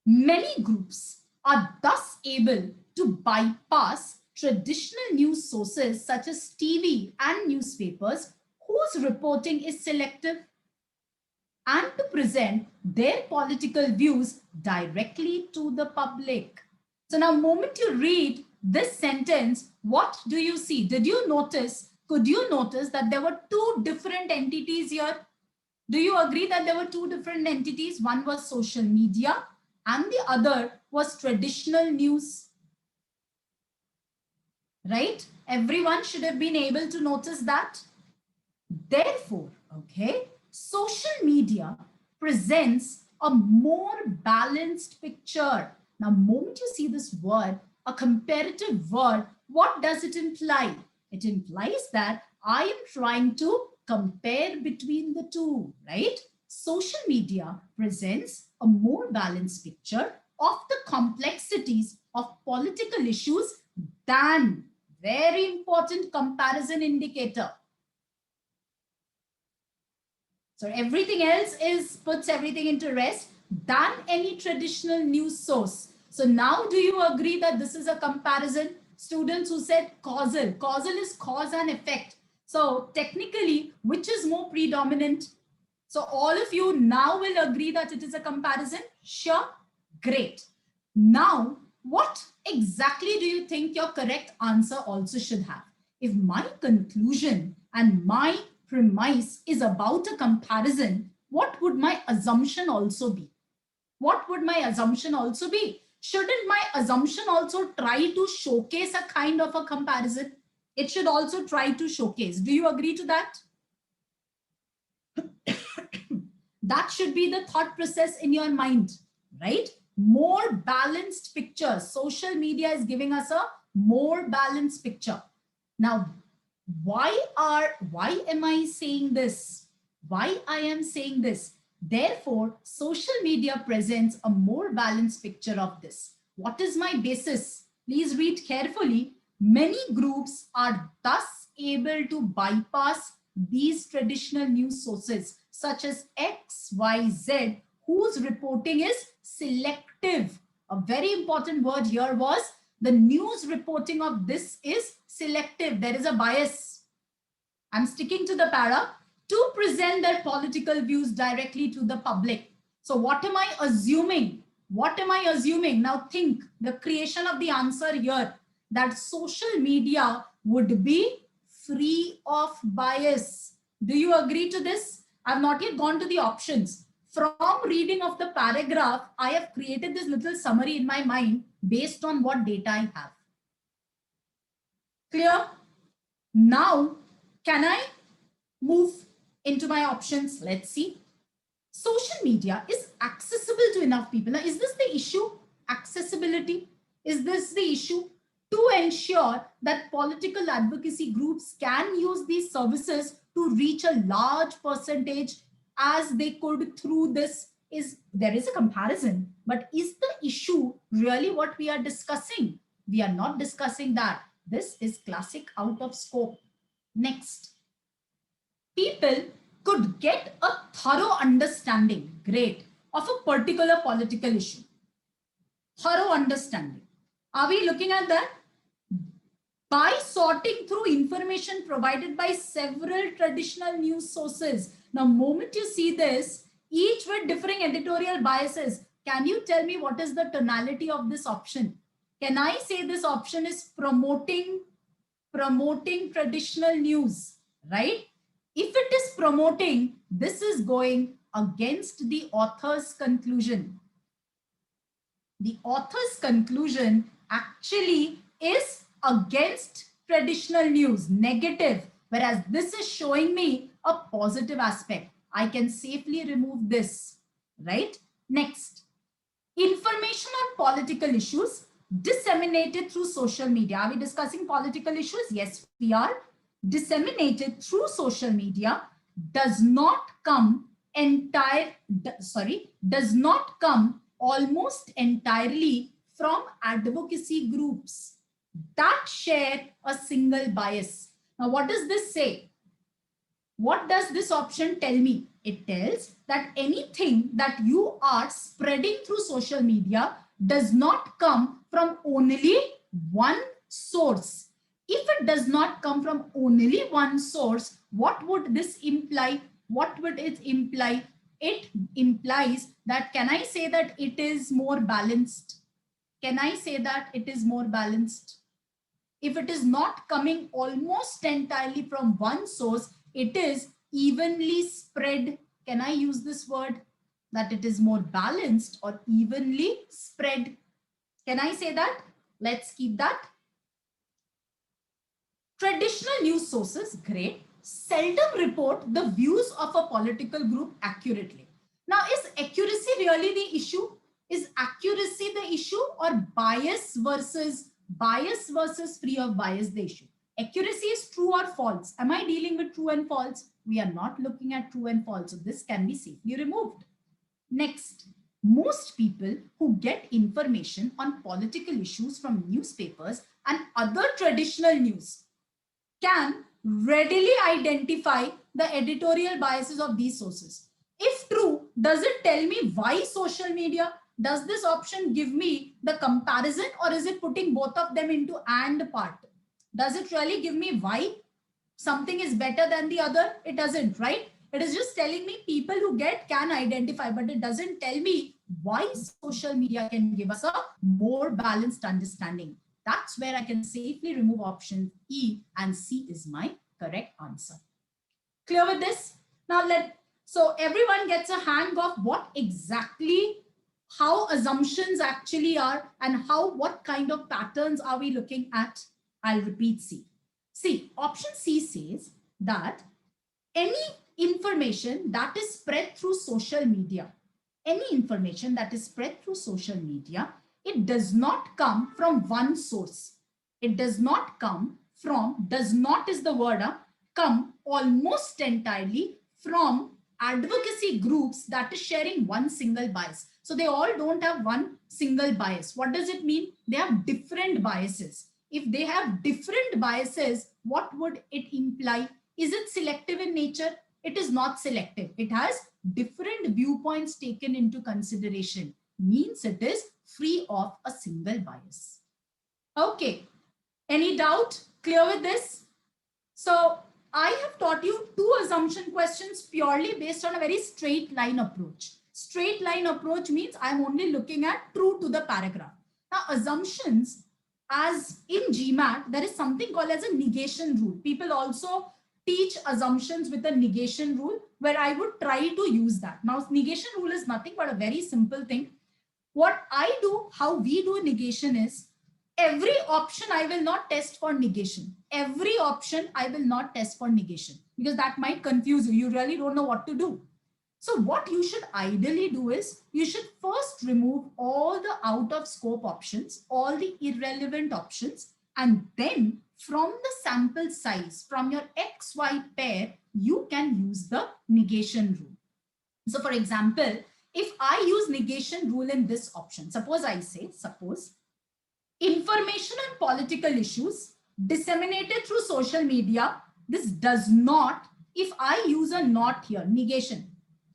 Many groups are thus able to bypass traditional news sources such as TV and newspapers whose reporting is selective and to present their political views directly to the public. So now, moment you read this sentence, what do you see? Did you notice, could you notice that there were 2 different entities here? Do you agree that there were 2 different entities? One was social media and the other was traditional news, right? Everyone should have been able to notice that. Therefore, okay, social media presents a more balanced picture. Now, moment you see this word, a comparative word, what does it imply? It implies that I am trying to compare between the 2, right? Social media presents a more balanced picture of the complexities of political issues than, very important comparison indicator. So everything else puts everything into rest than any traditional news source. So now do you agree that this is a comparison? Students who said causal. Causal is cause and effect. So technically, which is more predominant? So all of you now will agree that it is a comparison? Sure? Great. Now, what exactly do you think your correct answer also should have? If my conclusion and my premise is about a comparison, what would my assumption also be? What would my assumption also be? Shouldn't my assumption also try to showcase a kind of a comparison? It should also try to showcase. Do you agree to that? That should be the thought process in your mind, right? More balanced picture. Social media is giving us a more balanced picture. Now, why am I saying this? Why I am saying this? Therefore, social media presents a more balanced picture of this. What is my basis? Please read carefully. Many groups are thus able to bypass these traditional news sources such as X, Y, Z, whose reporting is selective. A very important word here was the news reporting of this is selective. There is a bias. I'm sticking to the para to present their political views directly to the public. So what am I assuming? What am I assuming? Now think the creation of the answer here, that social media would be free of bias. Do you agree to this? I've not yet gone to the options. From reading of the paragraph, I have created this little summary in my mind based on what data I have. Clear? Now, can I move into my options? Let's see. Social media is accessible to enough people. Now, is this the issue? Accessibility? Is this the issue? To ensure that political advocacy groups can use these services to reach a large percentage as they could through this, there is a comparison, but is the issue really what we are discussing? We are not discussing that. This is classic out of scope. Next, people could get a thorough understanding, great, of a particular political issue. Thorough understanding. Are we looking at that? By sorting through information provided by several traditional news sources. Now, moment you see this, each with differing editorial biases, can you tell me what is the tonality of this option? Can I say this option is promoting traditional news, right? If it is promoting, this is going against the author's conclusion. The author's conclusion actually is against traditional news, negative, whereas this is showing me a positive aspect. I can safely remove this, right? Next, information on political issues disseminated through social media. Are we discussing political issues? Yes, we are. Disseminated through social media does not come almost entirely from advocacy groups that share a single bias. Now, what does this say? What does this option tell me? It tells that anything that you are spreading through social media does not come from only one source. If it does not come from only one source, what would this imply? What would it imply? It implies that, can I say that it is more balanced? Can I say that it is more balanced? If it is not coming almost entirely from one source, it is evenly spread. Can I use this word? That it is more balanced or evenly spread. Can I say that? Let's keep that. Traditional news sources, great, seldom report the views of a political group accurately. Now, is accuracy really the issue? Is accuracy the issue, or bias versus free of bias the issue? Accuracy is true or false. Am I dealing with true and false? We are not looking at true and false. So this can be safely removed. Next, most people who get information on political issues from newspapers and other traditional news can readily identify the editorial biases of these sources. If true, does it tell me why social media? Does this option give me the comparison, or is it putting both of them into and part? Does it really give me why something is better than the other? It doesn't, right? It is just telling me people who get can identify, but it doesn't tell me why social media can give us a more balanced understanding. That's where I can safely remove option E, and C is my correct answer. Clear with this? Now so everyone gets a hang of what exactly, how assumptions actually are, and what kind of patterns are we looking at. I'll repeat C. See, option C says that any information that is spread through social media, it does not come from one source. It does not come from, does not is the word, come almost entirely from advocacy groups that is sharing one single bias. So they all don't have one single bias. What does it mean? They have different biases. If they have different biases, what would it imply? Is it selective in nature? It is not selective. It has different viewpoints taken into consideration. Means it is free of a single bias. Okay. Any doubt? Clear with this? So I have taught you two assumption questions purely based on a very straight line approach. Straight line approach means I'm only looking at true to the paragraph. Now, assumptions, as in GMAT, there is something called as a negation rule. People also teach assumptions with a negation rule, where I would try to use that. Now, negation rule is nothing but a very simple thing. What I do, how we do negation is, every option I will not test for negation. Every option I will not test for negation, because that might confuse you. You really don't know what to do. So what you should ideally do is, you should first remove all the out of scope options, all the irrelevant options, and then from the sample size, from your XY pair, you can use the negation rule. So for example, if I use negation rule in this option, suppose I say, information on political issues disseminated through social media. This does not, if I use a not here, negation,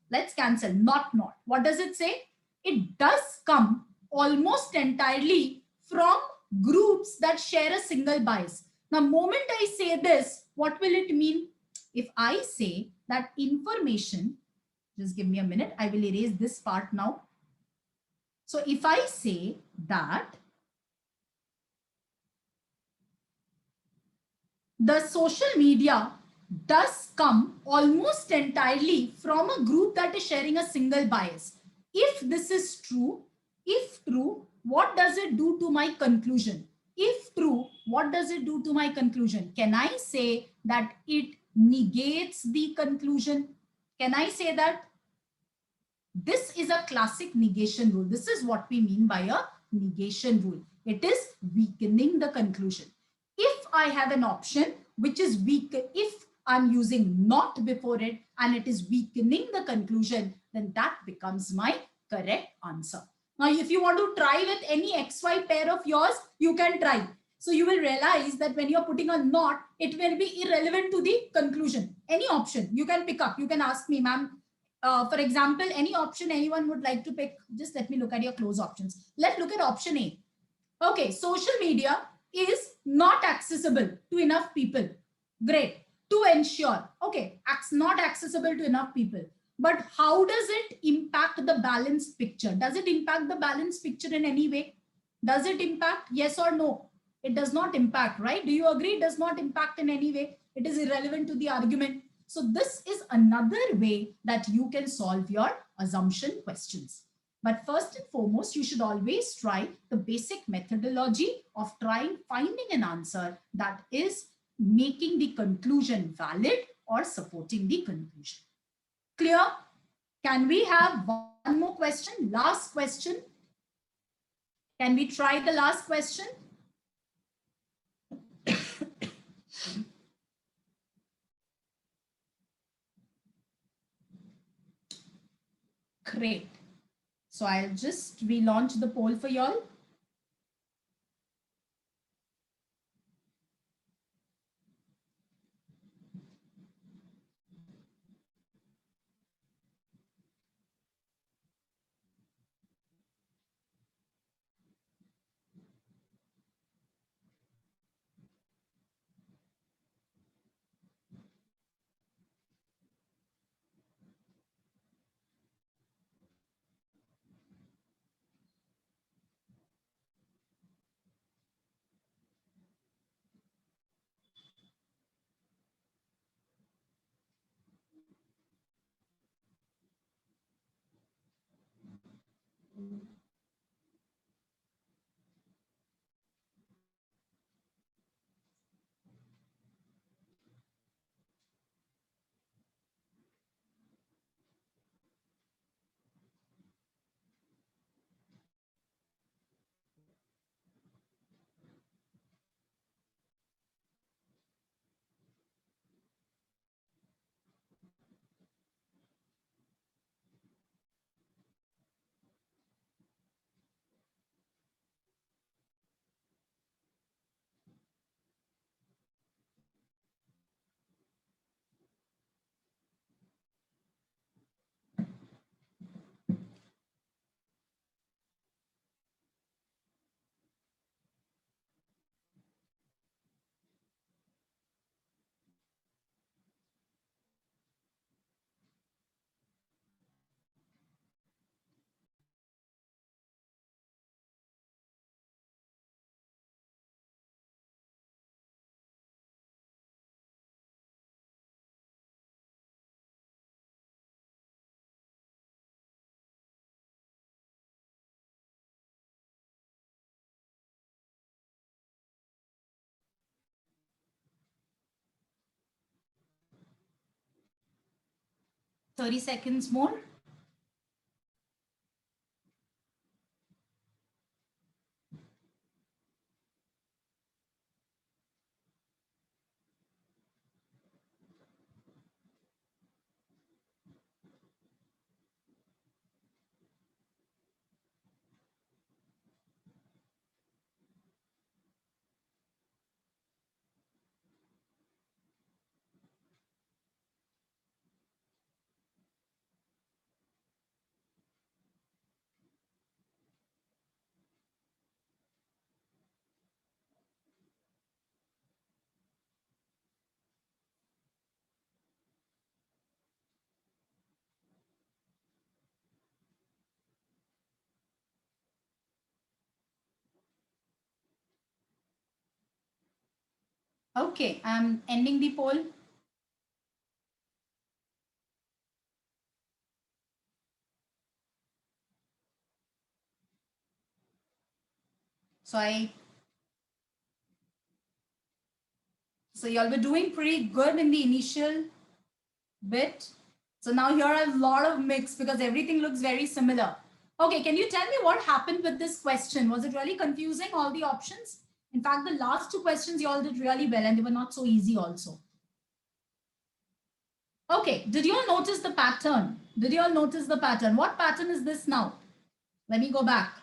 let's cancel, not. What does it say? It does come almost entirely from groups that share a single bias. Now, moment I say this, what will it mean? If I say that information, just give me a minute, I will erase this part now. So if I say that the social media does come almost entirely from a group that is sharing a single bias. If this is true, if true, what does it do to my conclusion? If true, what does it do to my conclusion? Can I say that it negates the conclusion? Can I say that? This is a classic negation rule. This is what we mean by a negation rule. It is weakening the conclusion. If I have an option which is weak, if I'm using not before it and it is weakening the conclusion, then that becomes my correct answer. Now, if you want to try with any XY pair of yours, you can try. So you will realize that when you're putting a not, it will be irrelevant to the conclusion. Any option you can pick up. You can ask me, ma'am, for example, any option anyone would like to pick. Just let me look at your close options. Let's look at option A. Okay, social media is not accessible to enough people. Great. To ensure, okay, not accessible to enough people. But how does it impact the balanced picture? Does it impact the balanced picture in any way? Does it impact? Yes or no? It does not impact, right? Do you agree? It does not impact in any way. It is irrelevant to the argument. So this is another way that you can solve your assumption questions. But first and foremost, you should always try the basic methodology of finding an answer that is making the conclusion valid or supporting the conclusion. Clear? Can we have one more question? Last question. Can we try the last question? Great. So I'll just relaunch the poll for y'all. Thirty seconds more. Okay, I'm ending the poll. So y'all were doing pretty good in the initial bit. So now here are a lot of mix because everything looks very similar. Okay, can you tell me what happened with this question? Was it really confusing, all the options? In fact, the last two questions you all did really well and they were not so easy also. Okay, did you all notice the pattern? Did you all notice the pattern? What pattern is this now? Let me go back.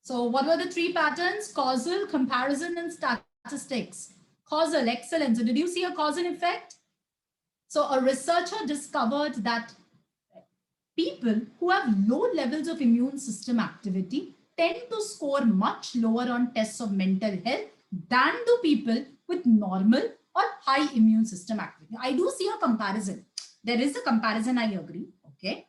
So what were the three patterns? Causal, comparison, and statistics. Causal, excellent. So did you see a cause and effect? So a researcher discovered that people who have low levels of immune system activity tend to score much lower on tests of mental health than do people with normal or high immune system activity. I do see a comparison. There is a comparison, I agree. Okay.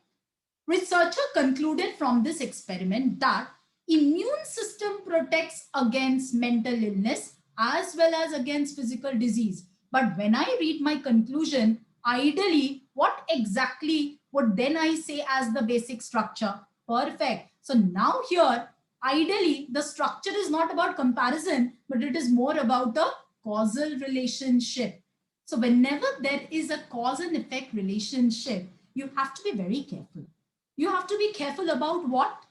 Researcher concluded from this experiment that immune system protects against mental illness as well as against physical disease. But when I read my conclusion, ideally, what exactly would then I say as the basic structure? Perfect. So now here, ideally, the structure is not about comparison, but it is more about a causal relationship. So whenever there is a cause and effect relationship, you have to be very careful. You have to be careful about what?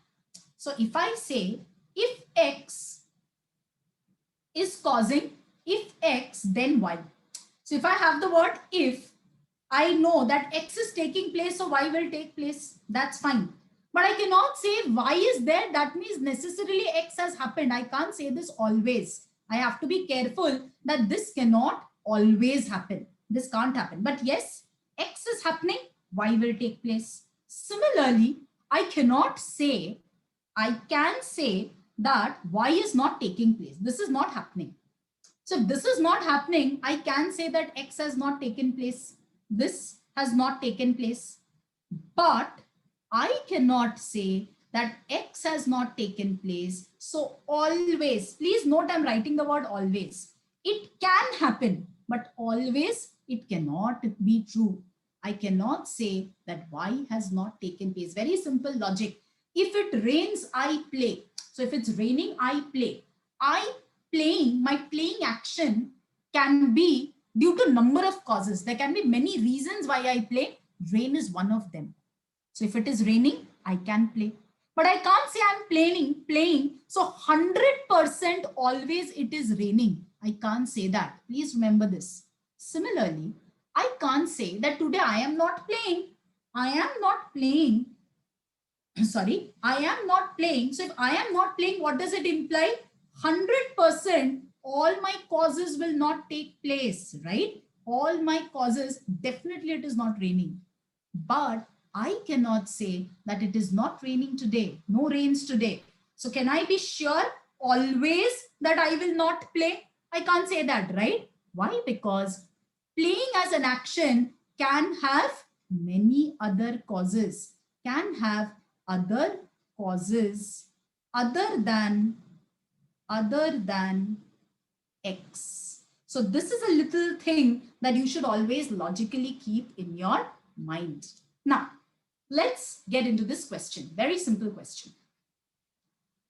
So if I say, if X is causing, if X, then Y. So if I have the word if, I know that X is taking place, so Y will take place. That's fine. But I cannot say Y is there. That means necessarily X has happened. I can't say this always. I have to be careful that this cannot always happen. This can't happen. But yes, X is happening, Y will take place. Similarly, I cannot say, I can say that Y is not taking place. This is not happening. So if this is not happening, I can say that X has not taken place. This has not taken place. But I cannot say that X has not taken place. So always, please note I'm writing the word always. It can happen, but always it cannot be true. I cannot say that Y has not taken place. Very simple logic. If it rains, I play. So if it's raining, I play. I playing, my playing action can be due to number of causes. There can be many reasons why I play. Rain is one of them. So if it is raining, I can play. But I can't say I'm playing. So 100% always it is raining. I can't say that. Please remember this. Similarly, I can't say that today I am not playing. I am not playing. Sorry, I am not playing. So if I am not playing, what does it imply? 100% all my causes will not take place, right? All my causes, definitely it is not raining. But I cannot say that it is not raining today. No rains today. So can I be sure always that I will not play? I can't say that, right? Why? Because playing as an action can have many other causes, can have other causes other than X. So this is a little thing that you should always logically keep in your mind. Now, let's get into this question. Very simple question.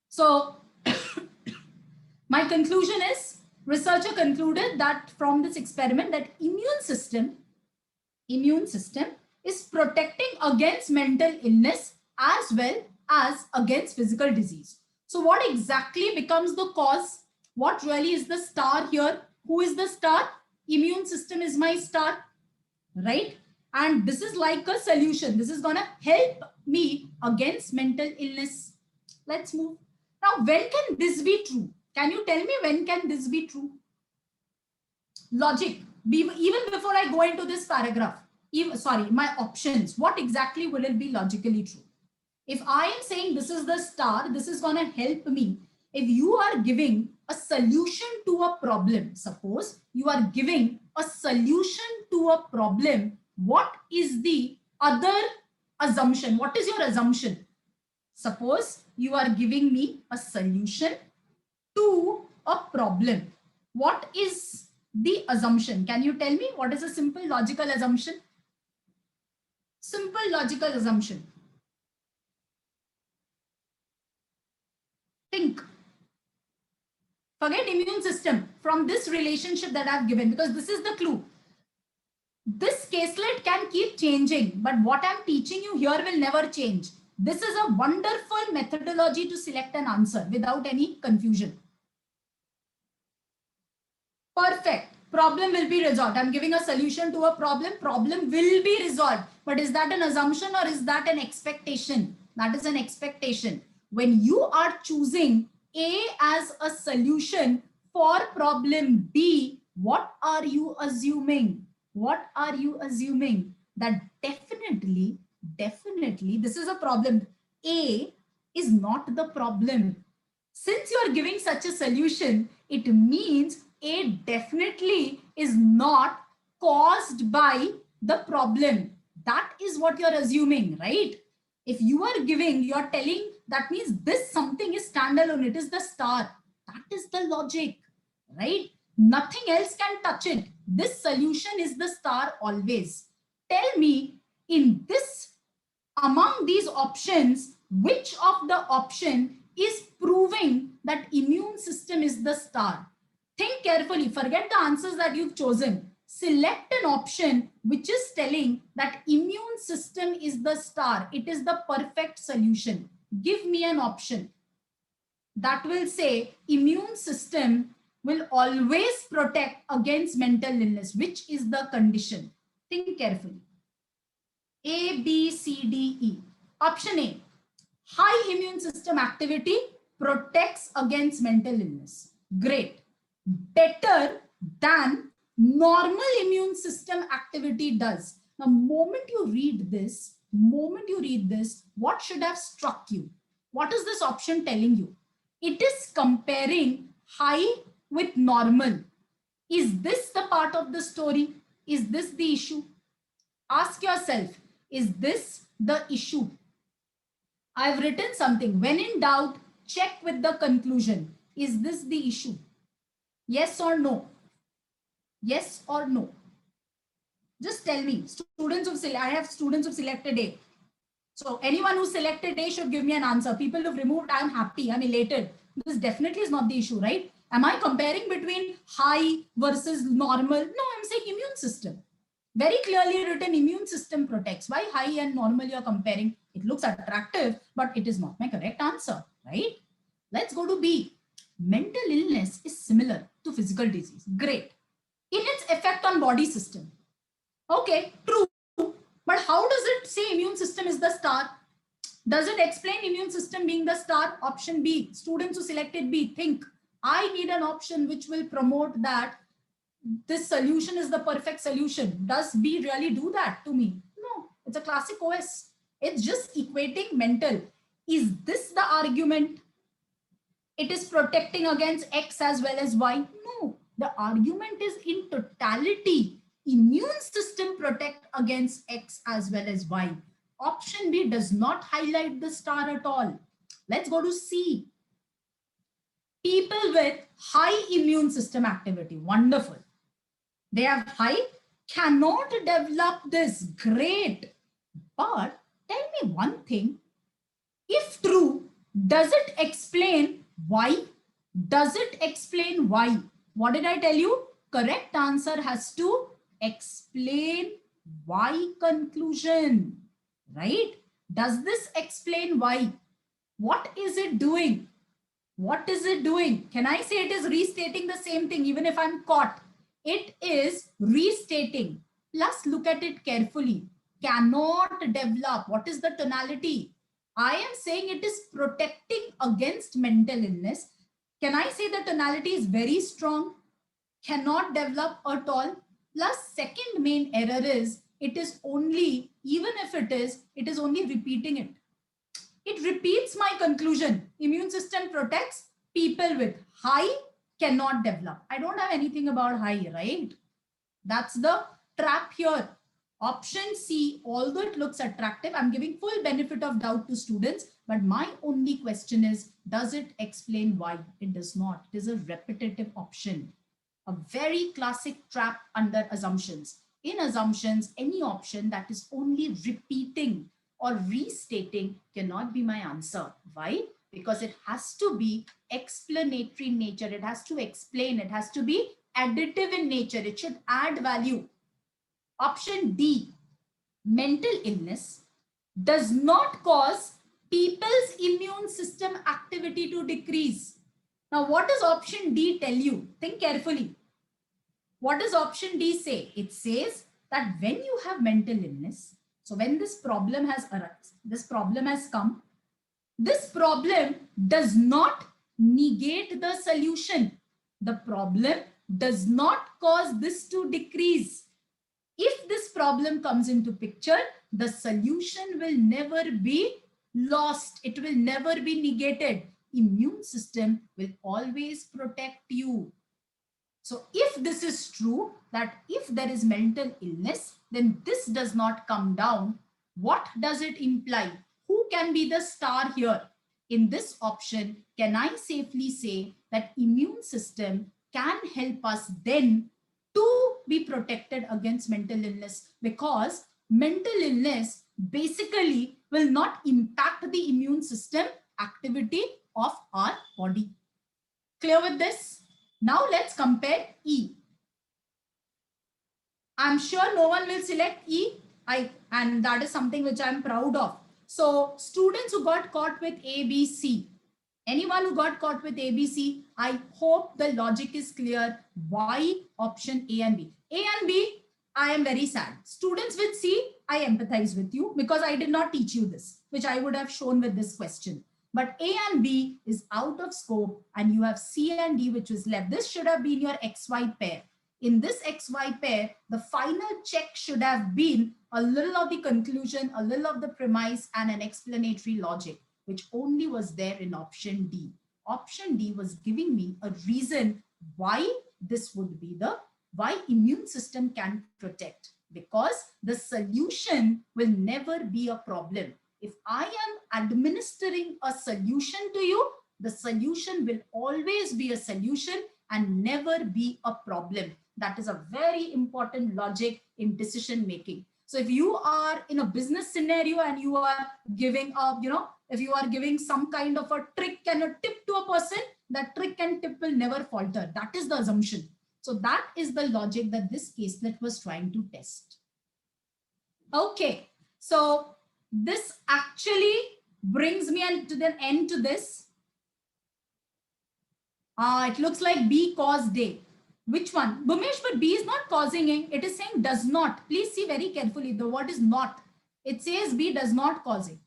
So my conclusion is, researcher concluded that from this experiment that immune system is protecting against mental illness as well as against physical disease. So what exactly becomes the cause? What really is the star here? Who is the star? Immune system is my star, right? And this is like a solution. This is going to help me against mental illness. Let's move. Now, when can this be true? Can you tell me when can this be true? Logic. Even before I go into this paragraph, sorry, my options, what exactly will it be logically true? If I am saying this is the star, this is going to help me. If you are giving a solution to a problem, suppose you are giving a solution to a problem, what is the other assumption? What is your assumption? Suppose you are giving me a solution to a problem. What is the assumption. Can you tell me what is a simple logical assumption? Simple logical assumption. Think. Forget immune system from this relationship that I've given, because this is the clue. This caselet can keep changing, but what I'm teaching you here will never change. This is a wonderful methodology to select an answer without any confusion. Perfect. Problem will be resolved. I'm giving a solution to a problem. Problem will be resolved. But is that an assumption or is that an expectation? That is an expectation. When you are choosing A as a solution for problem B, what are you assuming? What are you assuming? That definitely, this is a problem. A is not the problem. Since you are giving such a solution, it means A definitely is not caused by the problem. That is what you're assuming, right? If you are giving, you're telling, that means this something is standalone. It is the star. That is the logic, right? Nothing else can touch it. This solution is the star always. Tell me, in this, among these options, which of the option is proving that immune system is the star? Think carefully. Forget the answers that you've chosen. Select an option which is telling that immune system is the star. It is the perfect solution. Give me an option that will say immune system will always protect against mental illness. Which is the condition? Think carefully. A, B, C, D, E. Option A, high immune system activity protects against mental illness. Great. Better than normal immune system activity does. Now, moment you read this, what should have struck you? What is this option telling you? It is comparing high with normal. Is this the part of the story? Is this the issue? Ask yourself, is this the issue? I've written something. When in doubt, check with the conclusion. Is this the issue? Yes or no? Yes or no? Just tell me. I have students who selected A. So anyone who selected A should give me an answer. People who've removed, I'm happy, I'm elated. This definitely is not the issue, right? Am I comparing between high versus normal? No, I'm saying immune system. Very clearly written, immune system protects. Why high and normal you're comparing? It looks attractive, but it is not my correct answer, right? Let's go to B. Mental illness is similar to physical disease. Great. In its effect on body system. Okay, true. But how does it say immune system is the star? Does it explain immune system being the star? Option B. Students who selected B think, I need an option which will promote that this solution is the perfect solution. Does B really do that to me? No, it's a classic OS. It's just equating mental. Is this the argument? It is protecting against X as well as Y? No, the argument is in totality. Immune system protect against X as well as Y. Option B does not highlight the star at all. Let's go to C. People with high immune system activity. Wonderful. They have high, cannot develop this. Great. But tell me one thing. If true, does it explain why? Does it explain why? What did I tell you? Correct answer has to explain why conclusion, right? Does this explain why? What is it doing? What is it doing? Can I say it is restating the same thing even if I'm caught? It is restating. Plus, look at it carefully. Cannot develop. What is the tonality? I am saying it is protecting against mental illness. Can I say the tonality is very strong? Cannot develop at all. Plus, second main error is it is only, even if it is only repeating it. It repeats my conclusion. Immune system protects. People with high cannot develop. I don't have anything about high, right? That's the trap here. Option C, although it looks attractive, I'm giving full benefit of doubt to students, but my only question is, does it explain why? It does not. It is a repetitive option. A very classic trap under assumptions. In assumptions, any option that is only repeating or restating cannot be my answer. Why? Because it has to be explanatory in nature. It has to explain. It has to be additive in nature. It should add value. Option D, mental illness does not cause people's immune system activity to decrease. Now, what does option D tell you? Think carefully. What does option D say? It says that when you have mental illness, so when this problem has arisen, this problem has come, this problem does not negate the solution. The problem does not cause this to decrease. If this problem comes into picture, the solution will never be lost. It will never be negated. Immune system will always protect you. So if this is true, that if there is mental illness, then this does not come down. What does it imply? Who can be the star here? In this option, can I safely say that immune system can help us then to be protected against mental illness? Because mental illness basically will not impact the immune system activity of our body. Clear with this? Now let's compare E. I'm sure no one will select E, and that is something which I'm proud of. So students who got caught with A, B, C, anyone who got caught with A, B, C, I hope the logic is clear. Why option A and B? A and B, I am very sad. Students with C, I empathize with you because I did not teach you this, which I would have shown with this question. But A and B is out of scope and you have C and D which is left. This should have been your XY pair. In this XY pair, the final check should have been a little of the conclusion, a little of the premise and an explanatory logic, which only was there in option D. Option D was giving me a reason why this would be why immune system can protect, because the solution will never be a problem. If I am administering a solution to you, the solution will always be a solution and never be a problem. That is a very important logic in decision making. So if you are in a business scenario and you are giving up, if you are giving some kind of a trick and a tip to a person, that trick and tip will never falter. That is the assumption. So that is the logic that this caselet was trying to test. Okay, so this actually brings me to the end to this. It looks like B caused A. Which one? Bhumesh, but B is not causing A. It is saying does not. Please see very carefully. The word is not. It says B does not cause A.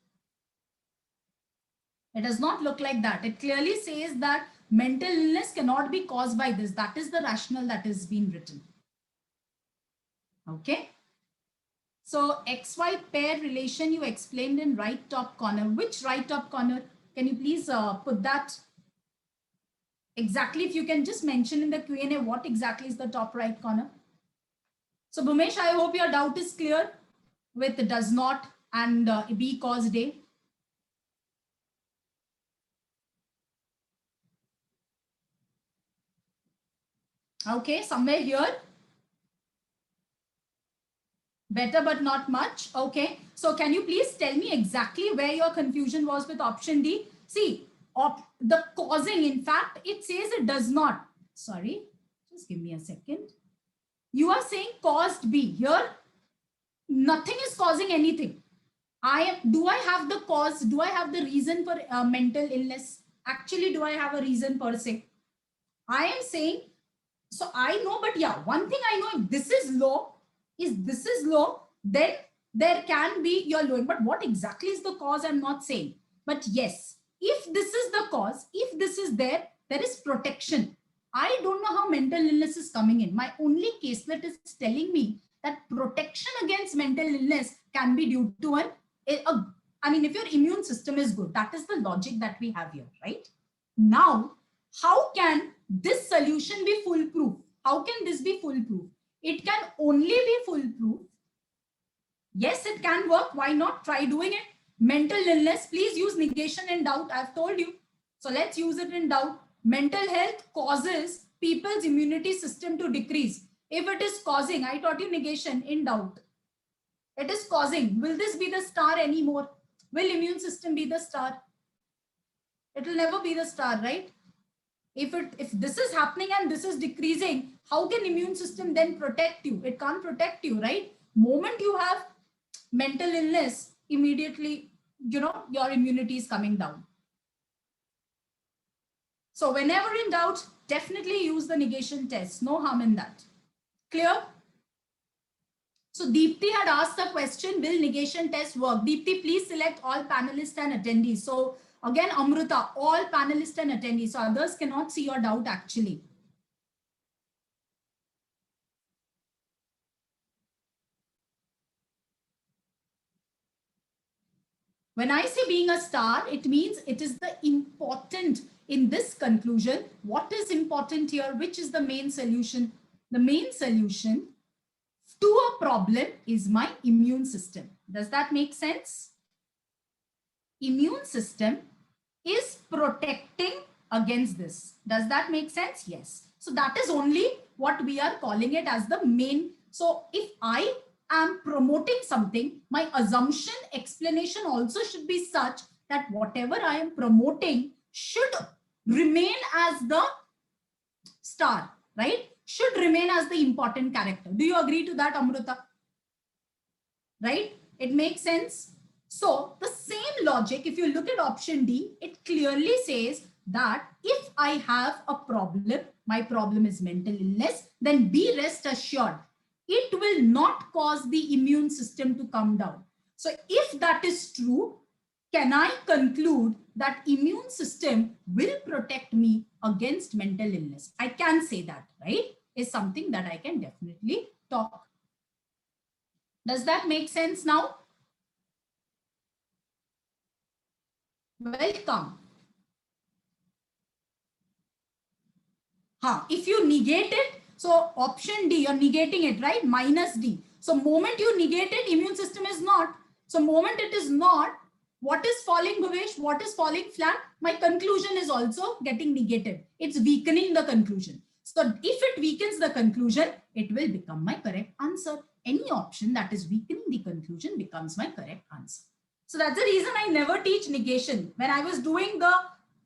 It does not look like that. It clearly says that mental illness cannot be caused by this. That is the rationale that is being written. Okay. So XY pair relation you explained in right top corner. Which right top corner? Can you please put that? Exactly, if you can just mention in the Q&A what exactly is the top right corner. So Bhumesh, I hope your doubt is clear with does not and B caused A. Okay, somewhere here. Better but not much. Okay, so can you please tell me exactly where your confusion was with option D? See, the causing, in fact, it says it does not. Sorry, just give me a second. You are saying caused B. Here, nothing is causing anything. Do I have the cause? Do I have the reason for mental illness? Actually, do I have a reason per se? I am saying, so I know, but yeah, one thing I know, if this is low, then there can be your lowing. But what exactly is the cause? I'm not saying. But yes, if this is the cause, if this is there is protection. I don't know how mental illness is coming in. My only caselet is telling me that protection against mental illness can be due to I mean, if your immune system is good, that is the logic that we have here, right? Now, how can this solution be foolproof? How can this be foolproof? It can only be foolproof. Yes, it can work. Why not? Try doing it. Mental illness, please use negation in doubt. I've told you. So let's use it in doubt. Mental health causes people's immunity system to decrease? If it is causing, I taught you negation in doubt. It is causing. Will this be the star anymore? Will immune system be the star? It will never be the star, right? If this is happening and this is decreasing, how can immune system then protect you? It can't protect you, right? Moment you have mental illness, immediately, your immunity is coming down. So whenever in doubt, definitely use the negation test. No harm in that. Clear? So Deepthi had asked the question, will negation test work? Deepthi, please select all panelists and attendees. So again, Amruta, all panelists and attendees. So others cannot see your doubt actually. When I say being a star, it means it is the important in this conclusion. What is important here? Which is the main solution? The main solution to a problem is my immune system. Does that make sense? Immune system is protecting against this. Does that make sense? Yes. So that is only what we are calling it as the main. So if I am promoting something, my assumption explanation also should be such that whatever I am promoting should remain as the star, right? Should remain as the important character. Do you agree to that, Amruta? Right? It makes sense. So the same logic, if you look at option D, it clearly says that if I have a problem, my problem is mental illness, then be rest assured, it will not cause the immune system to come down. So if that is true, can I conclude that immune system will protect me against mental illness? I can say that, right? Is something that I can definitely talk. Does that make sense now? Welcome. If you negate it, so option D, you're negating it, right? Minus D. So moment you negate it, immune system is not. So moment it is not, what is falling, Bhavesh? What is falling flat? My conclusion is also getting negated. It's weakening the conclusion. So if it weakens the conclusion, it will become my correct answer. Any option that is weakening the conclusion becomes my correct answer. So that's the reason I never teach negation. When I was doing the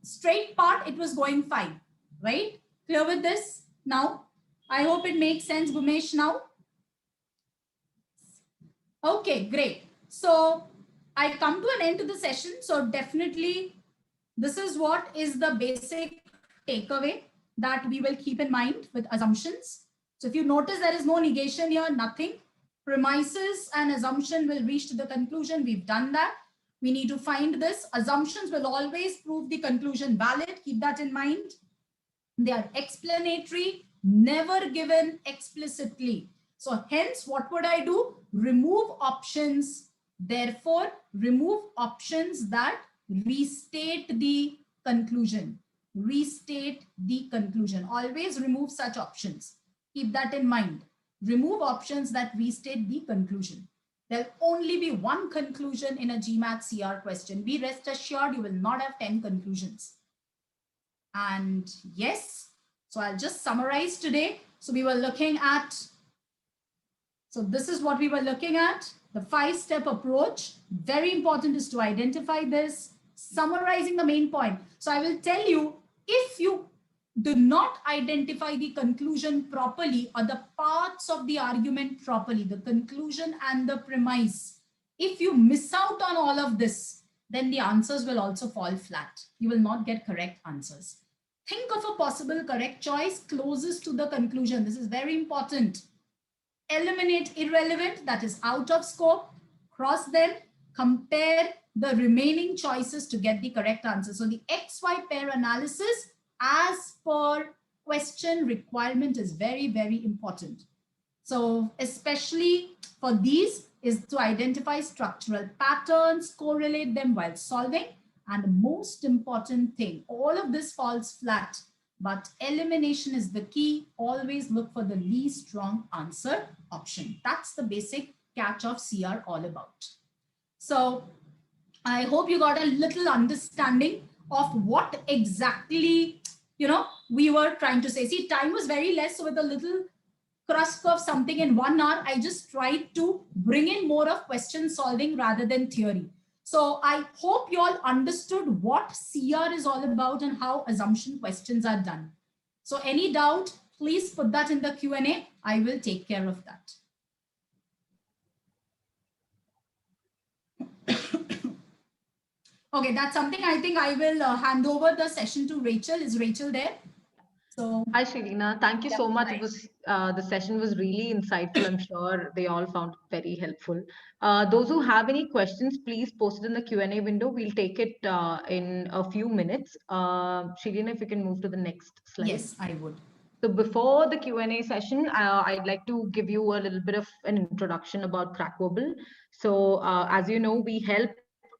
straight part, it was going fine, right? Clear with this now? I hope it makes sense, Gumesh, now. Okay, great. So I come to an end to the session. So definitely this is what is the basic takeaway that we will keep in mind with assumptions. So if you notice there is no negation here, nothing. Premises and assumption will reach to the conclusion. We've done that. We need to find this. Assumptions will always prove the conclusion valid. Keep that in mind. They are explanatory, never given explicitly. So hence, what would I do? Remove options. Therefore, remove options that restate the conclusion. Restate the conclusion. Always remove such options. Keep that in mind. Remove options that restate the conclusion. There'll only be one conclusion in a GMAT CR question. Be rest assured, you will not have 10 conclusions. And yes, so I'll just summarize today. So we were looking at, so this is what we were looking at, the 5-step approach. Very important is to identify this, summarizing the main point. So I will tell you, if you do not identify the conclusion properly or the parts of the argument properly, the conclusion and the premise, if you miss out on all of this, then the answers will also fall flat. You will not get correct answers. Think of a possible correct choice closest to the conclusion. This is very important. Eliminate irrelevant, that is out of scope. Cross them, compare the remaining choices to get the correct answer. So the XY pair analysis as per question requirement is very, very important. So especially for these is to identify structural patterns, correlate them while solving. And the most important thing, all of this falls flat, but elimination is the key. Always look for the least wrong answer option. That's the basic catch of CR all about. So I hope you got a little understanding of what exactly we were trying to say, see, time was very less. So with a little crust of something in 1 hour, I just tried to bring in more of question solving rather than theory. So I hope you all understood what CR is all about and how assumption questions are done. So any doubt, please put that in the Q&A. I will take care of that. Okay, that's something I think I will hand over the session to Rachel. Is Rachel there? So, hi, Shreeleena. Thank you so much. It was the session was really insightful. I'm sure they all found it very helpful. Those who have any questions, please post it in the Q&A window. We'll take it in a few minutes. Shreeleena, if you can move to the next slide. Yes, I would. So before the Q&A session, I'd like to give you a little bit of an introduction about Crackverbal. So as you know, we help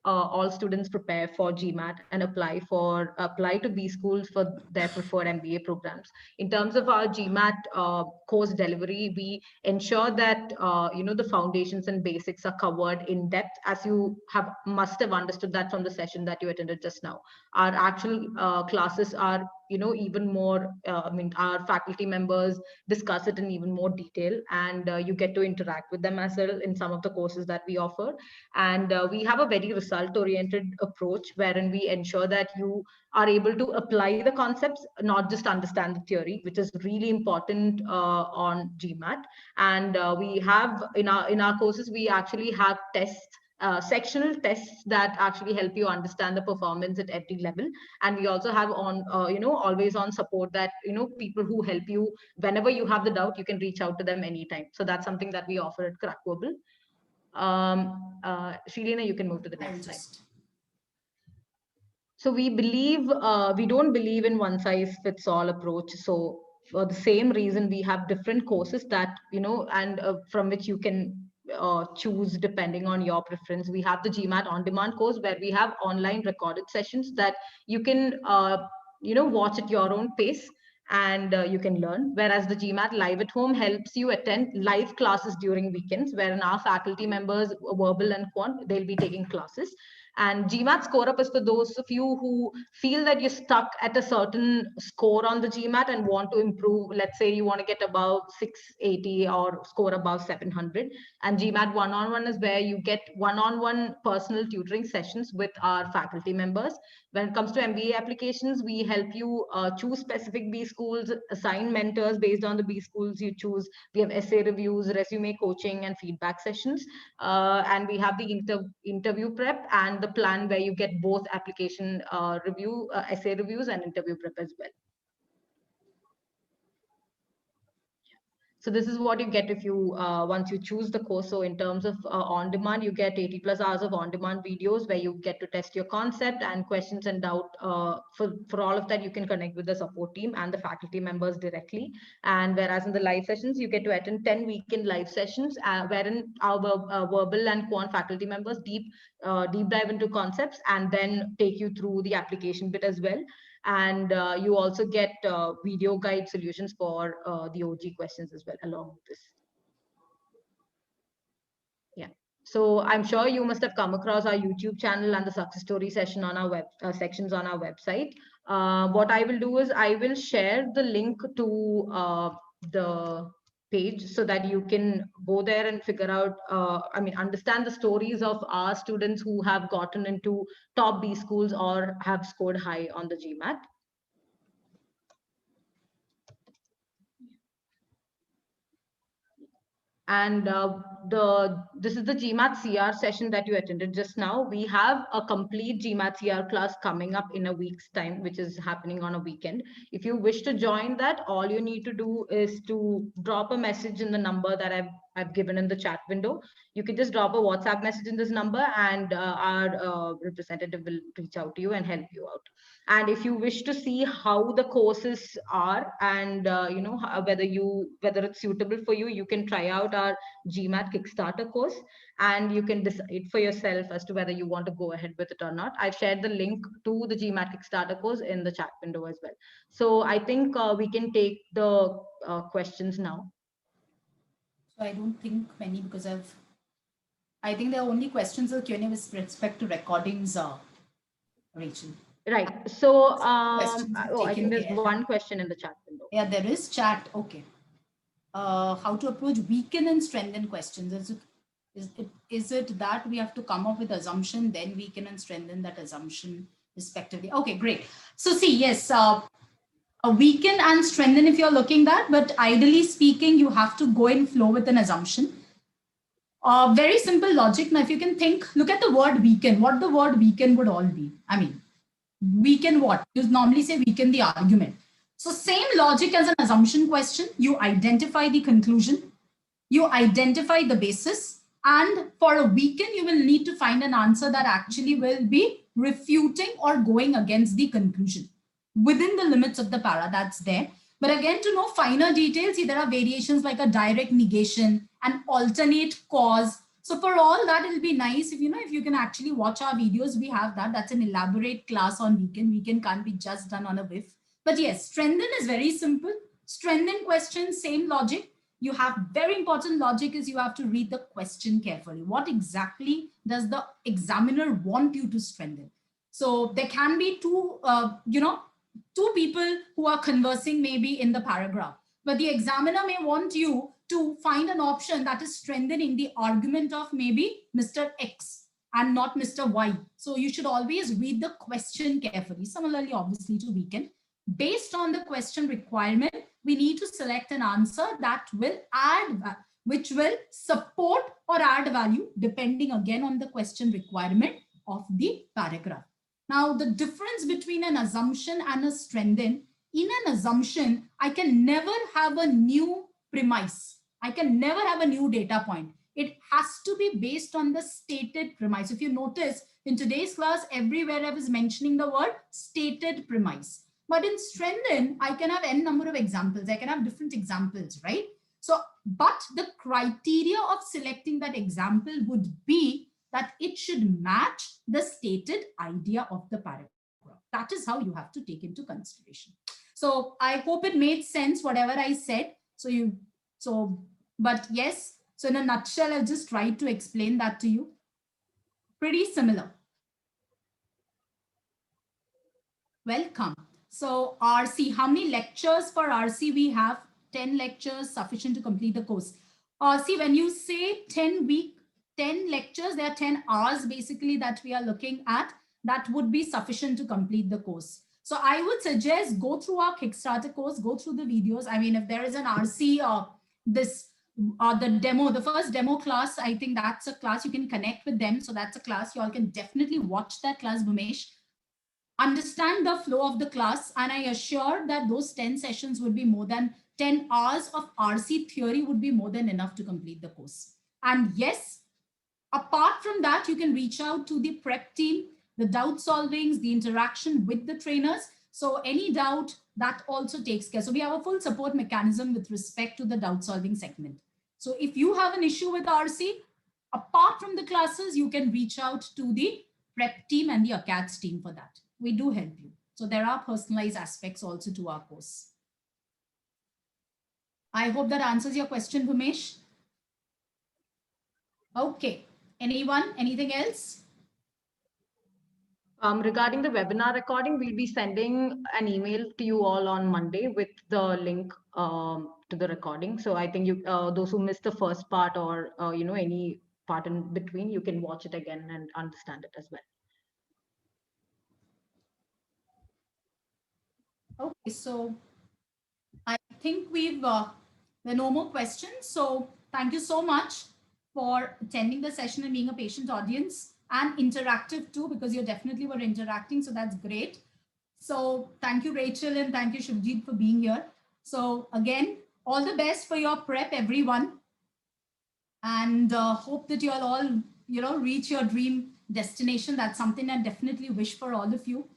all students prepare for GMAT and apply to B schools for their preferred MBA programs. In terms of our GMAT course delivery, we ensure that the foundations and basics are covered in depth, as you must have understood that from the session that you attended just now. Our actual classes are even more, our faculty members discuss it in even more detail, and you get to interact with them as well in some of the courses that we offer. And we have a very result oriented approach wherein we ensure that you are able to apply the concepts, not just understand the theory, which is really important on GMAT. And we have in our courses, we actually have tests, sectional tests that actually help you understand the performance at every level. And we also have always on support that people who help you whenever you have the doubt, you can reach out to them anytime. So that's something that we offer at Crackverbal. Shreeleena, you can move to the next slide. So we don't believe in one size fits all approach. So for the same reason, we have different courses that and from which you can choose depending on your preference. We have the GMAT on demand course where we have online recorded sessions that you can watch at your own pace, and you can learn. Whereas the GMAT live at home helps you attend live classes during weekends, wherein our faculty members, verbal and quant, they'll be taking classes. And GMAT Score Up is for those of you who feel that you're stuck at a certain score on the GMAT and want to improve. Let's say you want to get above 680 or score above 700. And GMAT One-on-One is where you get one-on-one personal tutoring sessions with our faculty members. When it comes to MBA applications, we help you choose specific B schools, assign mentors based on the B schools you choose. We have essay reviews, resume coaching, and feedback sessions. And we have the interview prep and the plan where you get both application essay reviews and interview prep as well. So this is what you get if you once you choose the course. So in terms of on demand, you get 80 plus hours of on demand videos where you get to test your concept and questions and doubt. For all of that, you can connect with the support team and the faculty members directly. And whereas in the live sessions, you get to attend 10 weekend live sessions wherein our verbal and quant faculty members deep dive into concepts and then take you through the application bit as well. And you also get video guide solutions for the OG questions as well along with this. Yeah. So I'm sure you must have come across our YouTube channel and the success story session on our sections on our website. What I will do is I will share the link to the page so that you can go there and figure out, understand the stories of our students who have gotten into top B schools or have scored high on the GMAT. And this is the GMAT CR session that you attended just now. We have a complete GMAT CR class coming up in a week's time, which is happening on a weekend. If you wish to join that, all you need to do is to drop a message in the number that I've given in the chat window. You can just drop a WhatsApp message in this number, and our representative will reach out to you and help you out. And if you wish to see how the courses are and whether it's suitable for you, you can try out our GMAT Kickstarter course, and you can decide for yourself as to whether you want to go ahead with it or not. I've shared the link to the GMAT Kickstarter course in the chat window as well. So I think we can take the questions now. So I don't think many, because I think there are only questions or Q&A with respect to recordings, Rachel. Right. So, Questions you've I taken think there's care. one question in the chat window. Yeah, there is chat. Okay. How to approach weaken and strengthen questions. Is it that we have to come up with assumption, then weaken and strengthen that assumption respectively? Okay, great. So see, yes, a weaken and strengthen if you're looking that, but ideally speaking, you have to go and flow with an assumption. Very simple logic. Now, if you can think, look at the word weaken, what the word weaken would all be. I mean, weaken what? You normally say weaken the argument. So same logic as an assumption question. You identify the conclusion, you identify the basis, and for a weaken, you will need to find an answer that actually will be refuting or going against the conclusion within the limits of the para that's there. But again, to know finer details, see, there are variations like a direct negation, an alternate cause. So for all that, it'll be nice if if you can actually watch our videos. We have that. That's an elaborate class on weaken. Weaken can't be just done on a whiff. But yes, strengthen is very simple. Strengthen questions, same logic. You have very important logic is you have to read the question carefully. What exactly does the examiner want you to strengthen? So there can be two people who are conversing maybe in the paragraph, but the examiner may want you to find an option that is strengthening the argument of maybe Mr. X and not Mr. Y. So you should always read the question carefully. Similarly, obviously, to weaken. Based on the question requirement, we need to select an answer that will which will support or add value depending again on the question requirement of the paragraph. Now, the difference between an assumption and a strengthen, in an assumption, I can never have a new premise. I can never have a new data point. It has to be based on the stated premise. If you notice, in today's class, everywhere I was mentioning the word stated premise. But in strengthen, I can have n number of examples. I can have different examples, right? So, but the criteria of selecting that example would be that it should match the stated idea of the paragraph. That is how you have to take into consideration. So I hope it made sense, whatever I said. But yes, so in a nutshell, I'll just try to explain that to you. Pretty similar. Welcome. So RC, how many lectures for RC we have? 10 lectures sufficient to complete the course. See, when you say 10 lectures, there are 10 hours basically that we are looking at. That would be sufficient to complete the course. So I would suggest go through our Kickstarter course, go through the videos. I mean, if there is an RC or the first demo class, I think that's a class you can connect with them. So that's a class you all can definitely watch that class, Bhumesh. Understand the flow of the class, and I assure that those 10 sessions would be more than 10 hours of RC theory would be more than enough to complete the course. And yes, apart from that, you can reach out to the prep team, the doubt solvings, the interaction with the trainers. So any doubt, that also takes care. So we have a full support mechanism with respect to the doubt solving segment. So if you have an issue with RC, apart from the classes, you can reach out to the prep team and the ACADS team for that. We do help you. So there are personalized aspects also to our course. I hope that answers your question, Bhumesh. Okay. Anyone? Anything else? Regarding the webinar recording, we'll be sending an email to you all on Monday with the link to the recording. So I think you, those who missed the first part or any part in between, you can watch it again and understand it as well. Okay, so I think there are no more questions. So thank you so much for attending the session and being a patient audience and interactive too, because you definitely were interacting. So that's great. So thank you, Rachel, and thank you, Shivjit, for being here. So again, all the best for your prep, everyone. And hope that you'll all, reach your dream destination. That's something I definitely wish for all of you.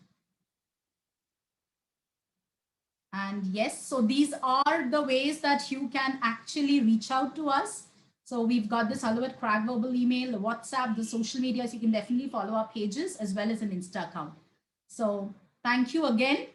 And yes, so these are the ways that you can actually reach out to us. So we've got this Hello at Crack Verbal email, the WhatsApp, the social media. So you can definitely follow our pages as well as an Insta account. So thank you again.